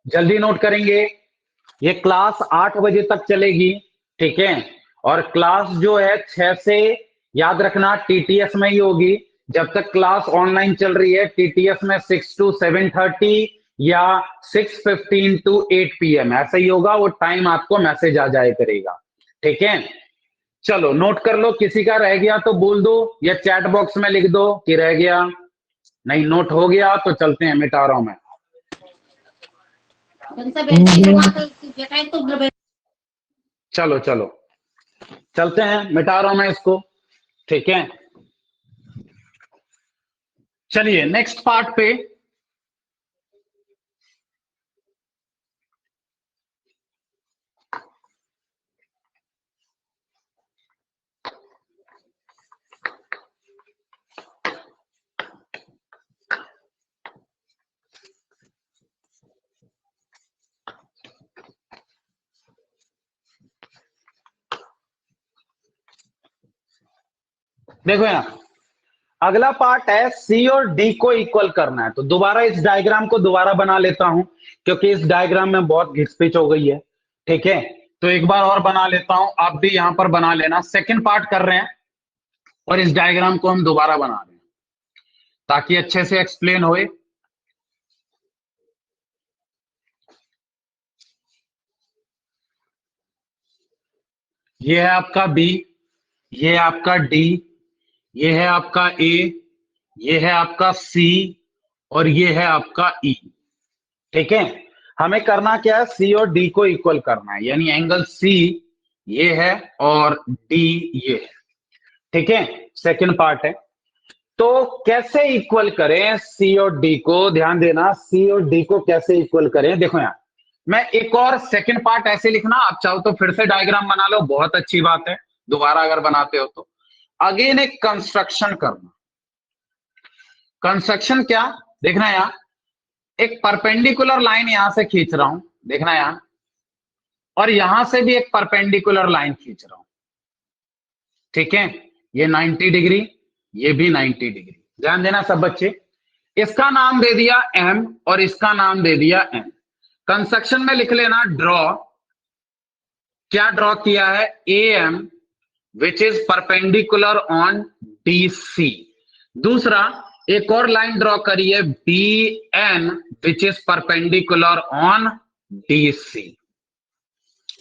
जल्दी नोट करेंगे। ये क्लास 8 बजे तक चलेगी, ठीक है, और क्लास जो है 6 से, याद रखना टीटीएस में ही होगी। जब तक क्लास ऑनलाइन चल रही है टीटीएस में 6 to 7:30 या 6:15 to 8 PM ऐसा ही होगा, वो टाइम आपको मैसेज आ जाए करेगा, ठीक है। चलो नोट कर लो, किसी का रह गया तो बोल दो या चैट बॉक्स में लिख दो कि रह गया, नहीं नोट हो गया तो चलते हैं, मिटा रहा हूं मैं। चलो चलो चलते हैं, मिटा रहा हूं मैं इसको, ठीक है। चलिए नेक्स्ट पार्ट पे, देखो यहां अगला पार्ट है सी और डी को इक्वल करना है। तो दोबारा इस डायग्राम को दोबारा बना लेता हूं, क्योंकि इस डायग्राम में बहुत घिसपिच हो गई है, ठीक है। तो एक बार और बना लेता हूं, आप भी यहां पर बना लेना। सेकंड पार्ट कर रहे हैं और इस डायग्राम को हम दोबारा बना रहे हैं ताकि अच्छे से एक्सप्लेन होए। ये है आपका बी, ये है आपका डी, ये है आपका ए, ये है आपका सी और ये है आपका ई, ठीक है। हमें करना क्या है, सी और डी को इक्वल करना है, यानी एंगल सी ये है और डी ये है, ठीक है। सेकंड पार्ट है, तो कैसे इक्वल करें सी और डी को, ध्यान देना, सी और डी को कैसे इक्वल करें। देखो यहां मैं एक और सेकंड पार्ट ऐसे लिखना, आप चाहो तो फिर से डायग्राम बना लो, बहुत अच्छी बात है, दोबारा अगर बनाते हो तो। अगेन एक कंस्ट्रक्शन करना, कंस्ट्रक्शन क्या देखना, यहां एक परपेंडिकुलर लाइन यहां से खींच रहा हूं, देखना यहां, और यहां से भी एक परपेंडिकुलर लाइन खींच रहा हूं, ठीक है। ये 90 डिग्री, ये भी 90 डिग्री, ध्यान देना सब बच्चे। इसका नाम दे दिया एम और इसका नाम दे दिया एन। कंस्ट्रक्शन में लिख लेना ड्रॉ, क्या ड्रॉ किया है, A M which is perpendicular on D C. दूसरा एक और लाइन ड्रॉ करिए B N which is perpendicular on D C.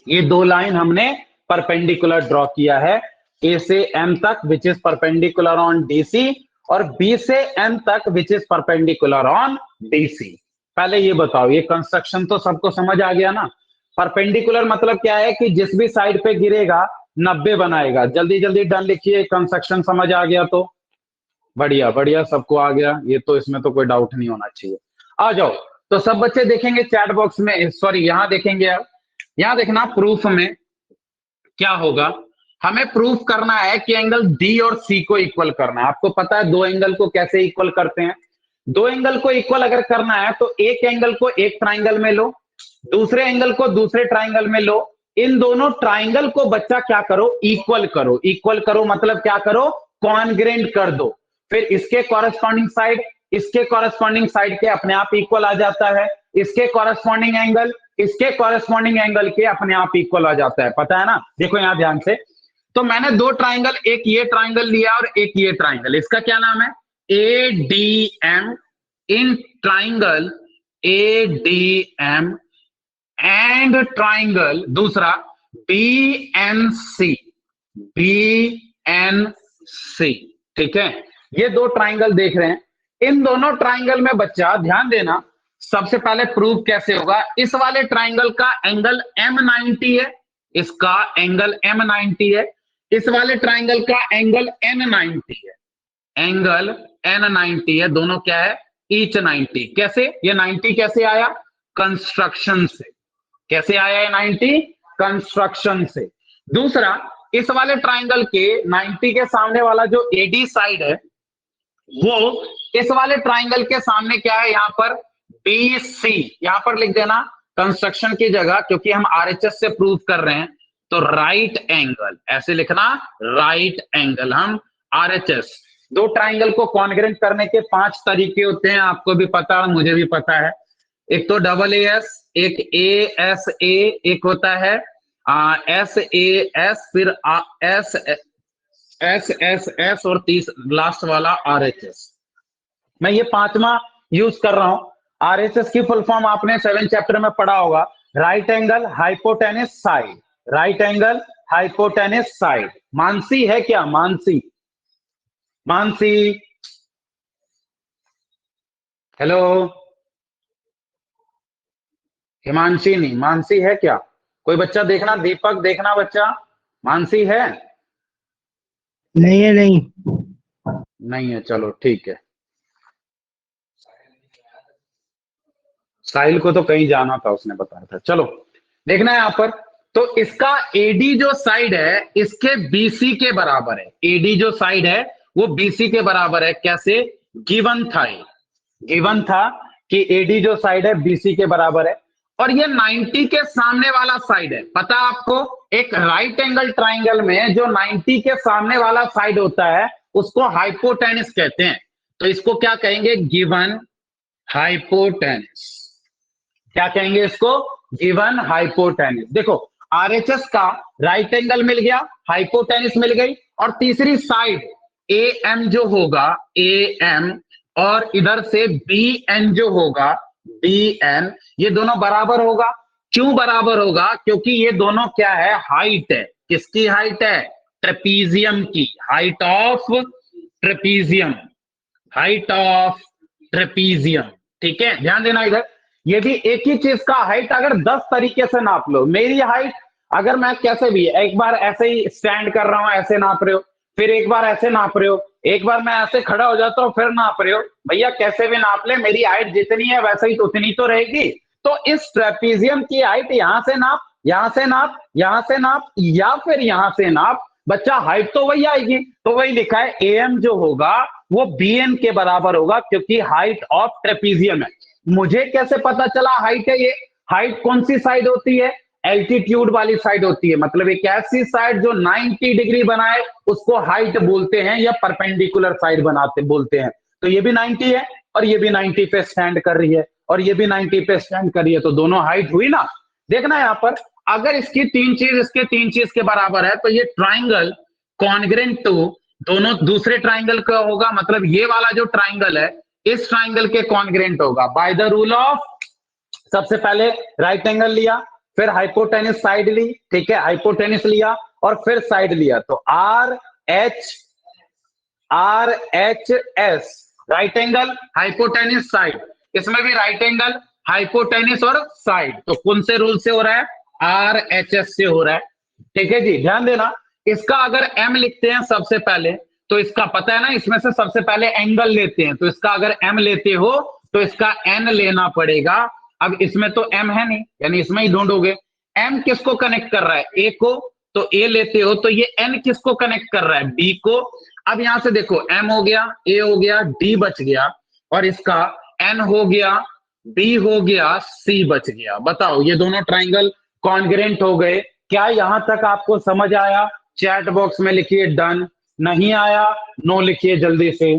ये दो लाइन हमने परपेंडिकुलर ड्रॉ किया है, ए से एम तक which is perpendicular on D C, और बी से एन तक which is perpendicular on D C. पहले ये बताओ, ये कंस्ट्रक्शन तो सबको समझ आ गया ना। परपेंडिकुलर मतलब क्या है कि जिस भी साइड पे गिरेगा 90 बनाएगा। जल्दी जल्दी डन लिखिए, कंस्ट्रक्शन समझ आ गया तो बढ़िया बढ़िया, सबको आ गया ये तो, इसमें तो कोई डाउट नहीं होना चाहिए। आ जाओ, तो सब बच्चे देखेंगे चैट बॉक्स में, सॉरी यहां देखेंगे आप, यहां देखना प्रूफ में क्या होगा। हमें प्रूफ करना है कि एंगल डी और सी को इक्वल करना है। आपको पता है दो एंगल को कैसे इक्वल करते हैं। दो एंगल को इक्वल अगर करना है तो एक एंगल को एक ट्राइंगल में लो, दूसरे एंगल को दूसरे ट्राइंगल में लो, इन दोनों ट्राइंगल को बच्चा क्या करो, इक्वल करो। इक्वल करो मतलब क्या करो, कॉन्ग्रेंट कर दो। फिर इसके कॉरेस्पॉन्डिंग साइड इसके कॉरेस्पॉन्डिंग साइड के अपने आप इक्वल आ जाता है, इसके कॉरेस्पॉन्डिंग एंगल इसके कॉरेस्पॉन्डिंग एंगल के अपने आप इक्वल आ जाता है। पता है ना, देखो यहां ध्यान से। तो मैंने दो ट्राइंगल, एक ये ट्राइंगल लिया और एक ये ट्राइंगल, इसका क्या नाम है, ADM। In triangle ADM and triangle दूसरा BNC। ठीक है, ये दो ट्राइंगल देख रहे हैं। इन दोनों ट्राइंगल में बच्चा ध्यान देना, सबसे पहले प्रूफ कैसे होगा। इस वाले ट्राइंगल का एंगल M90 है, इसका एंगल M90 है, इस वाले ट्राइंगल का एंगल N90 है, एंगल N90 है, दोनों क्या है, ईच 90। कैसे, ये 90 कैसे आया, कंस्ट्रक्शन से। कैसे आया ये 90, कंस्ट्रक्शन से। दूसरा, इस वाले ट्राइंगल के 90 के सामने वाला जो AD साइड है, वो इस वाले ट्राइंगल के सामने क्या है, यहां पर BC। यहां पर लिख देना कंस्ट्रक्शन की जगह, क्योंकि हम RHS से प्रूव कर रहे हैं, तो राइट एंगल ऐसे लिखना, राइट एंगल। हम RHS, दो ट्राइंगल को कॉन्ग्रेंट करने के 5 तरीके होते हैं, आपको भी पता है, मुझे भी पता है। एक तो AA, एक ASA, एक होता है SAS, फिर SSS और लास्ट वाला RHS। मैं ये 5वां यूज कर रहा हूं। RHS की फुल फॉर्म आपने 7 चैप्टर में पढ़ा होगा, right angle hypotenuse side. Right angle hypotenuse side. Mansi है क्या, मानसी? मानसी, हेलो। हिमांशी नहीं, मानसी है क्या? कोई बच्चा देखना, दीपक देखना बच्चा, मानसी है? नहीं है, नहीं। नहीं है, चलो ठीक है। साहिल को तो कहीं जाना था, उसने बताया था। चलो देखना है यहां पर, तो इसका AD जो साइड है इसके BC के बराबर है। AD जो साइड है वो BC के बराबर है। कैसे, गिवन था, गिवन था कि AD जो साइड है BC के बराबर है, और ये 90 के सामने वाला साइड है। पता आपको, एक राइट एंगल ट्राइंगल में जो 90 के सामने वाला साइड होता है उसको हाइपोटेनस कहते हैं। तो इसको क्या कहेंगे, गिवन हाइपोटेनस। क्या कहेंगे इसको, गिवन हाइपोटेनस। देखो RHS का राइट एंगल मिल गया, हाइपोटेनस मिल गई, और तीसरी साइड AM जो होगा, AM, और इधर से BN जो होगा, BN, ये दोनों बराबर होगा। क्यों बराबर होगा, क्योंकि ये दोनों क्या है, हाइट है। किसकी हाइट है, ट्रेपीजियम की, height of trapezium, height of trapezium. ठीक है, ध्यान देना इधर, ये भी एक ही चीज का हाइट अगर 10 तरीके से नाप लो। मेरी हाइट अगर मैं कैसे भी, एक बार ऐसे ही स्टैंड कर रहा हूं ऐसे नाप रहे हो, फिर एक बार ऐसे नाप रहे हो, एक बार मैं ऐसे खड़ा हो जाता हूं फिर नाप रहे हो, भैया कैसे भी नाप ले, मेरी हाइट जितनी है वैसे ही उतनी तो रहेगी। तो इस ट्रेपीजियम की हाइट यहां से नाप, यहां से नाप, यहां से नाप, या फिर यहां से नाप, बच्चा हाइट तो वही आएगी। तो वही लिखा है, AM जो होगा वो BN के बराबर होगा, क्योंकि हाइट ऑफ ट्रेपीजियम है। मुझे कैसे पता चला हाइट है? ये हाइट कौन सी साइड होती है, एल्टीट्यूड वाली साइड होती है। मतलब एक ऐसी साइड जो 90 डिग्री बनाए उसको हाइट बोलते हैं, या परपेंडिकुलर साइड बनाते बोलते हैं। तो ये भी 90 है और ये भी 90 पे स्टैंड कर रही है, और ये भी 90 पे स्टैंड कर रही है, तो दोनों हाइट हुई ना। देखना यहां पर, अगर इसकी 3 चीज इसके 3 चीज के बराबर है तो ये ट्राइंगल कॉन्ग्रेंट टू दोनों दूसरे ट्राइंगल का होगा। मतलब ये वाला जो ट्राइंगल है इस ट्राइंगल के कॉन्ग्रेंट होगा, बाय द रूल ऑफ, सबसे पहले राइट एंगल लिया, फिर हाइपोटेनस साइड ली, ठीक है, हाइपोटेनस लिया और फिर साइड लिया, तो RHS, right angle hypotenuse side. इसमें भी राइट एंगल हाइपोटेनस और साइड, तो कौन से रूल से हो रहा है, RHS से हो रहा है। ठीक है जी, ध्यान देना, इसका अगर M लिखते हैं सबसे पहले, तो इसका पता है ना, इसमें से सबसे पहले एंगल लेते हैं, तो इसका अगर M लेते हो तो इसका n लेना पड़ेगा। अब इसमें तो m है नहीं, यानी इसमें ही ढूंढोगे। m किसको कनेक्ट कर रहा है? a को, तो a लेते हो, तो ये n किसको कनेक्ट कर रहा है? b को। अब यहां से देखो, m हो गया, a हो गया, d बच गया, और इसका n हो गया, b हो गया, c बच गया। बताओ ये दोनों ट्राइंगल कॉन्ग्रेंट हो गए। क्या यहां तक आपको समझ आया? चैट बॉक्स में लिखिए डन, नहीं आया नो लिखिए जल्दी से।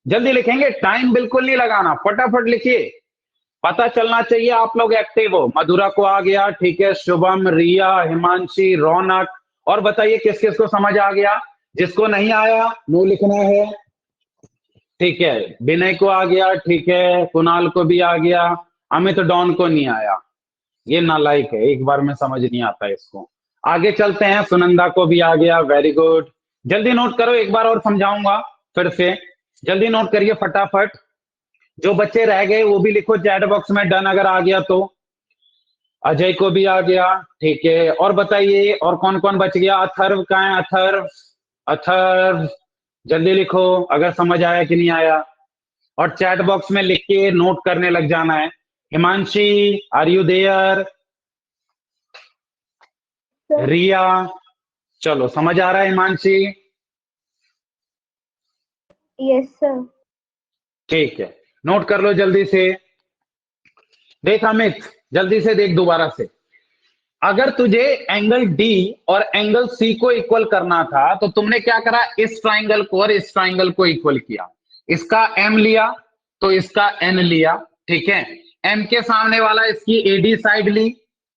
जल्दी लिखेंगे, टाइम बिल्कुल नहीं लगाना, फटाफट लिखिए, पता चलना चाहिए आप लोग एक्टिव हो। मधुरा को आ गया, ठीक है, शुभम, रिया, हिमांशी, रौनक, और बताइए किस किस को समझ आ गया? जिसको नहीं आया नो लिखना है, ठीक है। विनय को आ गया, ठीक है, कुणाल को भी आ गया, अमित डॉन को नहीं आया, ये नालायक है, एक बार में समझ नहीं आता इसको। आगे चलते हैं, सुनंदा को भी आ गया, वेरी गुड। जल्दी नोट करो, एक बार और समझाऊंगा फिर से, जल्दी नोट करिए फटाफट। जो बच्चे रह गए वो भी लिखो चैट बॉक्स में डन अगर आ गया तो। अजय को भी आ गया, ठीक है। और बताइए और कौन कौन बच गया? अथर्व कहाँ है? अथर्व, अथर्व जल्दी लिखो अगर समझ आया कि नहीं आया, और चैट बॉक्स में लिख के नोट करने लग जाना है। Himanshi, are you there? Riya, चलो समझ आ रहा है हिमांशी? Yes sir. ठीक है, नोट कर लो जल्दी से। देख अमित, जल्दी से देख दोबारा से। अगर तुझे एंगल डी और एंगल सी को इक्वल करना था तो तुमने क्या करा? इस ट्राइंगल को और इस ट्राइंगल को इक्वल किया। इसका एम लिया तो इसका एन लिया, ठीक है। एम के सामने वाला इसकी एडी साइड ली,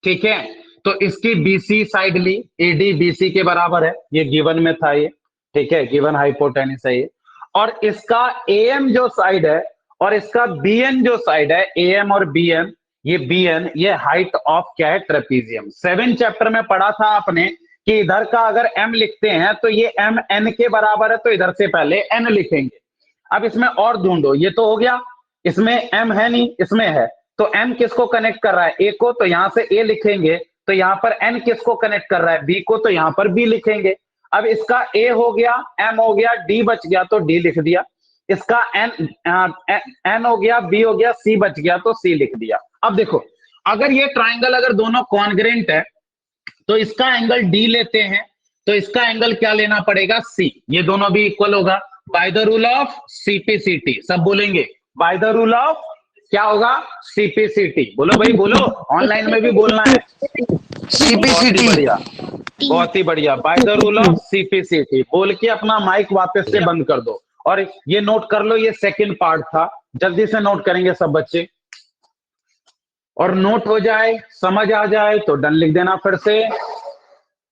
ठीक है, तो इसकी बीसी साइड ली। एडी बीसी के बराबर है, ये गिवन में था ये, ठीक है, गिवन हाइपोटेनस है ये। और इसका एएम जो साइड है और इसका बीएन जो साइड है, एएम और बीएन, ये बीएन, ये हाइट ऑफ क्या है? ट्रेपीजियम। 7 चैप्टर में पढ़ा था आपने कि इधर का अगर एम लिखते हैं तो ये एम एन के बराबर है, तो इधर से पहले एन लिखेंगे। अब इसमें और ढूंढो, ये तो हो गया, इसमें एम है नहीं, इसमें है, तो एम किसको कनेक्ट कर रहा है? ए को, तो यहां से ए लिखेंगे। तो यहां पर एन किसको कनेक्ट कर रहा है? बी को, तो यहां पर बी लिखेंगे। अब इसका ए हो गया, एम हो गया, डी बच गया तो डी लिख दिया। इसका एन हो गया, बी हो गया, सी बच गया तो सी लिख दिया। अब देखो, अगर ये ट्राइंगल अगर दोनों कॉन्ग्रेंट है तो इसका एंगल डी लेते हैं, तो इसका एंगल क्या लेना पड़ेगा? सी। ये दोनों भी इक्वल होगा by the rule of CPCT. सब बोलेंगे बाय द रूल ऑफ क्या होगा? सीपीसीटी। बोलो भाई बोलो, ऑनलाइन में भी बोलना है। सीपीसीटी, बढ़िया, बहुत ही बढ़िया, by the rule of CPCT बोल के अपना माइक वापस से बंद कर दो। और ये नोट कर लो, ये सेकंड पार्ट था, जल्दी से नोट करेंगे सब बच्चे, और नोट हो जाए, समझ आ जाए तो डन लिख देना फिर से।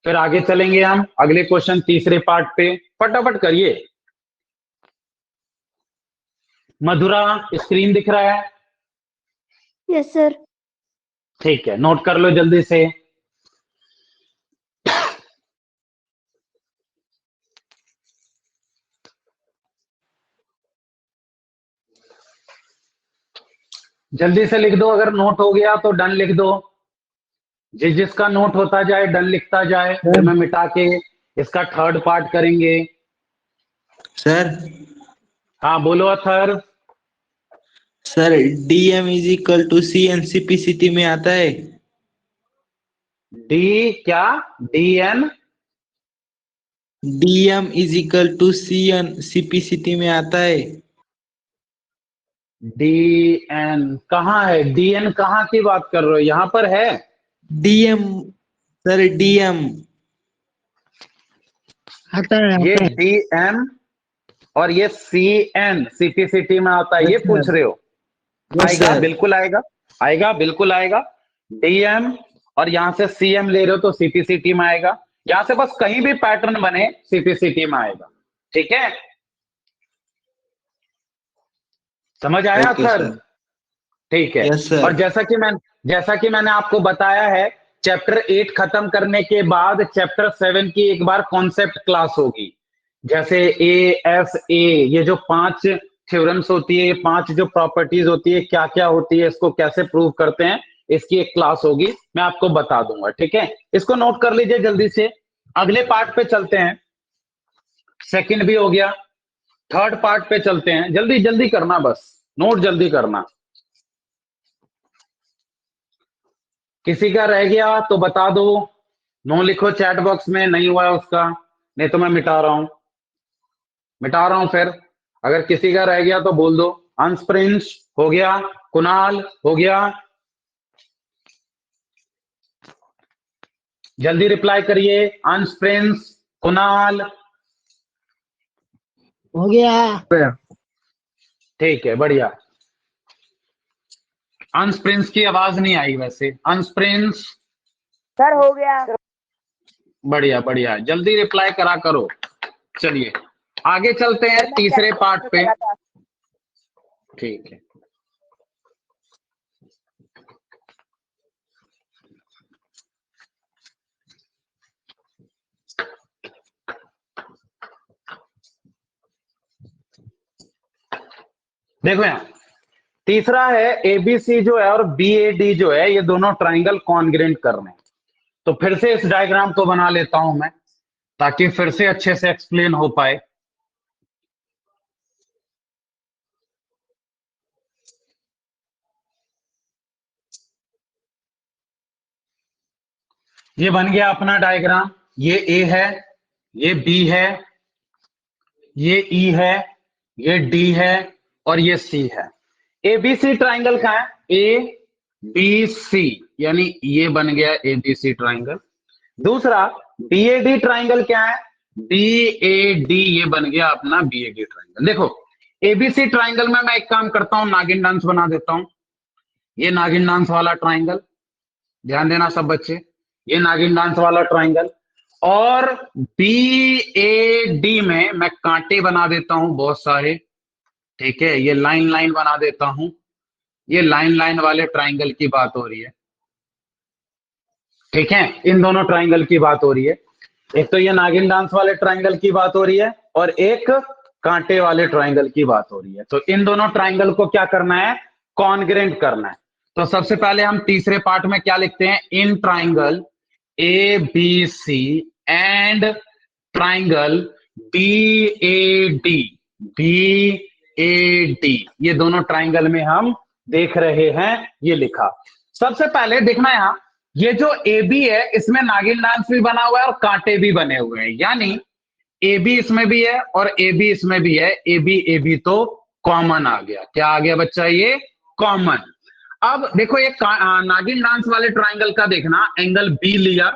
फिर आगे चलेंगे हम अगले क्वेश्चन, तीसरे पार्ट पे, फटाफट करिए। मधुरा, स्क्रीन दिख रहा है? Yes sir. ठीक है, नोट कर लो जल्दी से। जल्दी से लिख दो, अगर नोट हो गया तो डन लिख दो। जिसका नोट होता जाए डन लिखता जाए, फिर मैं मिटा के इसका थर्ड पार्ट करेंगे। सर, हाँ बोलो Athar. Sir DM is equal to C N CPCT में आता है। डी क्या? D N? DM is equal to C N CPCT में आता है। डी एन कहाँ है? डी एन कहाँ की बात कर रहे हो? यहां पर है डीएम सर, डीएम आता है, ये आता है। डी एम और ये सी एन सीपीसीटी में आता है, ये पूछ रहे हो? आएगा, बिल्कुल आएगा, आएगा, बिल्कुल आएगा। डीएम और यहां से सीएम ले रहे हो तो सीपीसीटी में आएगा। यहां से बस कहीं भी पैटर्न बने सीपीसीटी में आएगा, ठीक है? समझ आया सर? ठीक है। Yes sir. और जैसा कि मैंने आपको बताया है, चैप्टर 8 खत्म करने के बाद चैप्टर 7 की एक बार कॉन्सेप्ट क्लास होगी। जैसे ए एस ए, ये जो 5 थ्योरम्स होती है, 5 जो प्रॉपर्टीज होती है, क्या क्या होती है, इसको कैसे प्रूव करते हैं, इसकी एक क्लास होगी, मैं आपको बता दूंगा, ठीक है? इसको नोट कर लीजिए जल्दी से। अगले पार्ट पे चलते हैं, सेकंड भी हो गया, थर्ड पार्ट पे चलते हैं। जल्दी जल्दी करना, बस नोट जल्दी करना। किसी का रह गया तो बता दो, नो लिखो चैट बॉक्स में, नहीं हुआ है उसका, नहीं तो मैं मिटा रहा हूं फिर। अगर किसी का रह गया तो बोल दो। अंश प्रिंस हो गया, कुणाल हो गया, जल्दी रिप्लाई करिए। अंश प्रिंस, कुणाल, हो गया। ठीक है, बढ़िया। अंश प्रिंस की आवाज नहीं आई वैसे। अंश प्रिंस, सर हो गया। बढ़िया बढ़िया, जल्दी रिप्लाई करा करो। चलिए आगे चलते हैं सर, मैं तीसरे चैट पार्ट बॉक्स पे। में चला था। ठीक है, देखो यहां तीसरा है एबीसी जो है और बीएडी जो है, ये दोनों ट्राइंगल कॉन्ग्रेंट कर रहे हैं। तो फिर से इस डायग्राम को बना लेता हूं मैं, ताकि फिर से अच्छे से एक्सप्लेन हो पाए। ये बन गया अपना डायग्राम। ये ए है, ये बी है, ये ई है, ये डी है और ये सी है। एबीसी ट्राइंगल का है, ए बी सी, यानी ये बन गया एबीसी ट्राइंगल। दूसरा बीएडी ट्राइंगल क्या है, बीएडी, ये बन गया अपना बीएडी ट्राइंगल। देखो एबीसी ट्राइंगल में मैं एक काम करता हूं, नागिन डांस बना देता हूं। ये नागिन डांस वाला ट्राइंगल, ध्यान देना सब बच्चे, ये नागिन डांस वाला ट्राइंगल। और बीएडी में मैं कांटे बना देता हूं बहुत सारे, ठीक है, ये लाइन लाइन बना देता हूं। ये लाइन लाइन वाले ट्राइंगल की बात हो रही है, ठीक है, इन दोनों ट्राइंगल की बात हो रही है। एक तो ये नागिन डांस वाले ट्राइंगल की बात हो रही है और एक कांटे वाले ट्राइंगल की बात हो रही है। तो इन दोनों ट्राइंगल को क्या करना है, कॉन्ग्रेंट करना है। तो सबसे पहले हम तीसरे पार्ट में क्या लिखते हैं, in triangle A B C and triangle B A D, ये दोनों ट्राइंगल में हम देख रहे हैं, ये लिखा। सबसे पहले देखना यहां, ये जो ए बी है इसमें नागिन डांस भी बना हुआ है और कांटे भी बने हुए हैं, यानी ए बी इसमें भी है और ए बी इसमें भी है। ए बी तो कॉमन आ गया। क्या आ गया बच्चा, ये कॉमन। अब देखो ये नागिन डांस वाले ट्राइंगल का देखना, एंगल बी लिया,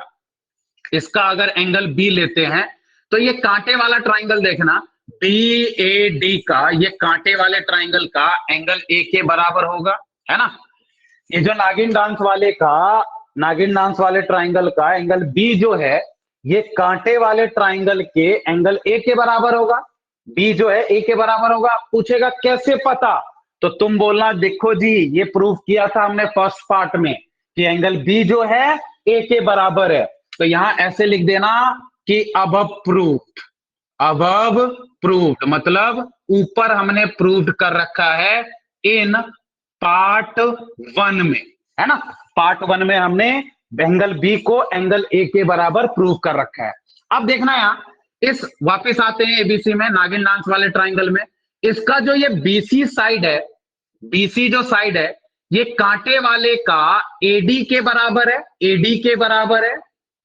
इसका अगर एंगल बी लेते हैं तो ये कांटे वाला ट्राइंगल देखना, बी ए डी का, ये कांटे वाले ट्राइंगल का एंगल ए के बराबर होगा, है ना। ये जो नागिन डांस वाले ट्राइंगल का एंगल बी जो है, ये कांटे वाले ट्राइंगल के एंगल ए के बराबर होगा। बी जो है ए के बराबर होगा। पूछेगा कैसे पता, तो तुम बोलना देखो जी ये प्रूव किया था हमने फर्स्ट पार्ट में कि एंगल बी जो है ए के बराबर है। तो यहां ऐसे लिख देना कि अबव प्रूव्ड, मतलब ऊपर हमने प्रूव्ड कर रखा है इन पार्ट 1 में, है ना। पार्ट 1 में हमने एंगल बी को एंगल ए के बराबर प्रूव कर रखा है। अब देखना यहां इस, वापस आते हैं एबीसी में, नागिन डांस वाले ट्राइंगल में, इसका जो ये बीसी साइड है, बीसी जो साइड है, ये कांटे वाले का एडी के बराबर है, एडी के बराबर है,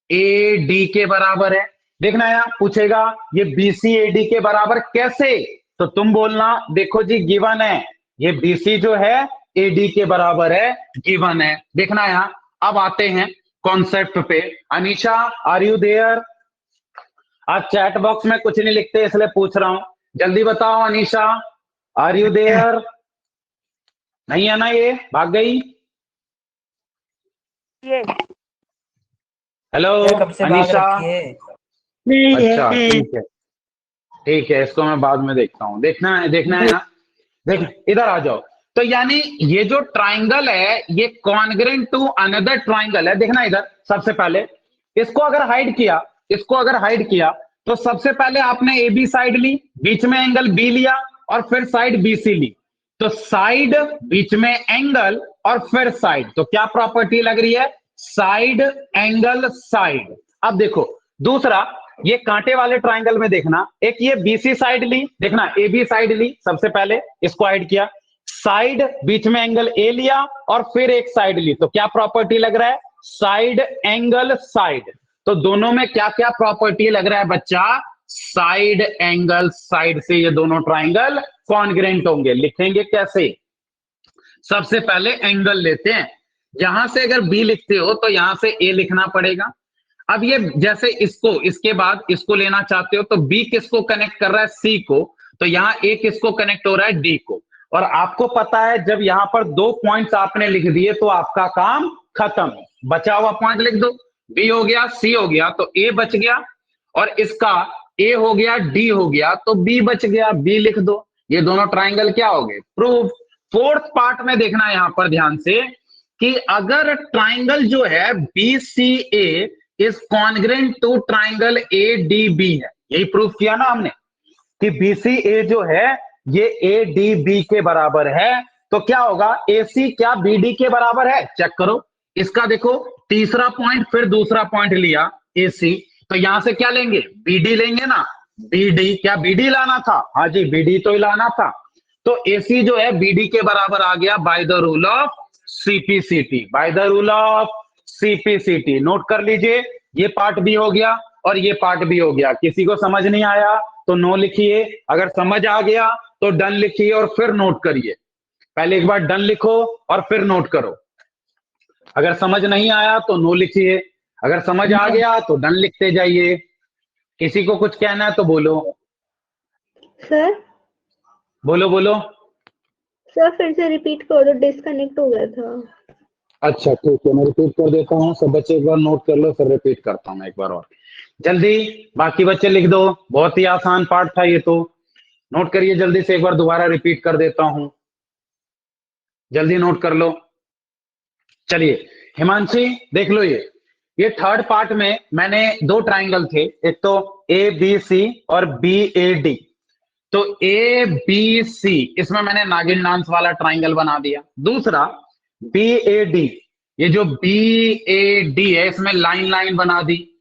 एडी के बराबर है। देखना यहां पूछेगा ये बीसी एडी के बराबर कैसे, तो तुम बोलना देखो जी गिवन है, ये बीसी जो है एडी के बराबर है, गिवन है। देखना यहां, अब आते हैं कॉन्सेप्ट पे। Anisha are you there? आज चैट बॉक्स में कुछ नहीं लिखते इसलिए पूछ रहा हूं, जल्दी बताओ अनीशा, आर यू देयर? नहीं है ना, ये भाग गई। ये हेलो अनीशा, नहीं अच्छा है। ठीक है, इसको मैं बाद में देखता हूं। देखना है ना, देख इधर आ जाओ। तो यानी ये जो ट्राइंगल है ये कॉन्ग्रेंट टू अनदर ट्राइंगल है। देखना इधर, सबसे पहले इसको अगर हाइड किया तो सबसे पहले आपने ए बी साइड ली, बीच में एंगल बी लिया और फिर साइड बी सी ली। तो साइड, बीच में एंगल और फिर साइड, तो क्या प्रॉपर्टी लग रही है, साइड एंगल साइड। अब देखो दूसरा, ये कांटे वाले ट्राइंगल में देखना, एक ये बीसी साइड ली, देखना ए बी साइड ली, सबसे पहले इसको हाइड किया, साइड बीच में एंगल ए लिया और फिर एक साइड ली, तो क्या प्रॉपर्टी लग रहा है, साइड एंगल साइड। तो दोनों में क्या क्या प्रॉपर्टी लग रहा है बच्चा? साइड एंगल साइड से ये दोनों ट्राइंगल कॉन्ग्रेंट होंगे। लिखेंगे कैसे? सबसे पहले एंगल लेते हैं। यहां से अगर बी लिखते हो तो यहां से ए लिखना पड़ेगा। अब ये जैसे इसको, इसके बाद इसको लेना चाहते हो तो बी किसको कनेक्ट कर रहा है? सी को। तो यहाँ ए किसको कनेक्ट हो रहा है? डी को। और आपको पता है जब यहां पर 2 पॉइंट्स आपने लिख दिए तो आपका काम खत्म। बचा हुआ पॉइंट लिख दो। बी हो गया, सी हो गया, तो ए बच गया, और इसका ए हो गया, डी हो गया, तो बी बच गया, बी लिख दो। ये दोनों ट्राइंगल क्या हो गए? प्रूफ। फोर्थ पार्ट में देखना यहां पर ध्यान से कि अगर ट्राइंगल जो है BCA is congruent to triangle ADB है, यही प्रूफ किया ना हमने कि BCA जो है ये ADB के बराबर है, तो क्या होगा? AC क्या BD के बराबर है? चेक करो। इसका देखो, तीसरा पॉइंट फिर दूसरा पॉइंट लिया AC, तो यहां से क्या लेंगे? BD लेंगे ना। BD, क्या BD लाना था? हाँ जी, BD तो ही लाना था। तो AC जो है BD के बराबर आ गया by the rule of CPCT। By the rule of CPCT note कर लीजिए। ये पार्ट भी हो गया और ये पार्ट भी हो गया। किसी को समझ नहीं आया तो नो लिखिए, अगर समझ आ गया तो डन लिखिए और फिर नोट करिए। पहले एक बार डन लिखो और फिर नोट करो। अगर समझ नहीं आया तो नो लिखिए, अगर समझ आ गया तो डन लिखते जाइए। किसी को कुछ कहना है तो बोलो। सर बोलो बोलो। सर फिर से रिपीट कर दो, डिस्कनेक्ट हो गया था। अच्छा ठीक है, मैं रिपीट कर देता हूँ। सब बच्चे एक बार नोट कर लो, फिर रिपीट करता हूँ एक बार और जल्दी। बाकी बच्चे लिख दो, बहुत ही आसान पार्ट था ये तो। नोट करिए जल्दी से, एक बार दोबारा रिपीट कर देता हूँ, जल्दी नोट कर लो। चलिए हिमांशी देख लो, ये थर्ड पार्ट में मैंने 2 ट्राइंगल थे, एक तो ABC और BAD। तो ABC इसमें मैंने नागिन डांस वाला ट्राइंगल बना दिया। दूसरा BAD, ये जो BAD है इसमें लाइन लाइन बना दी।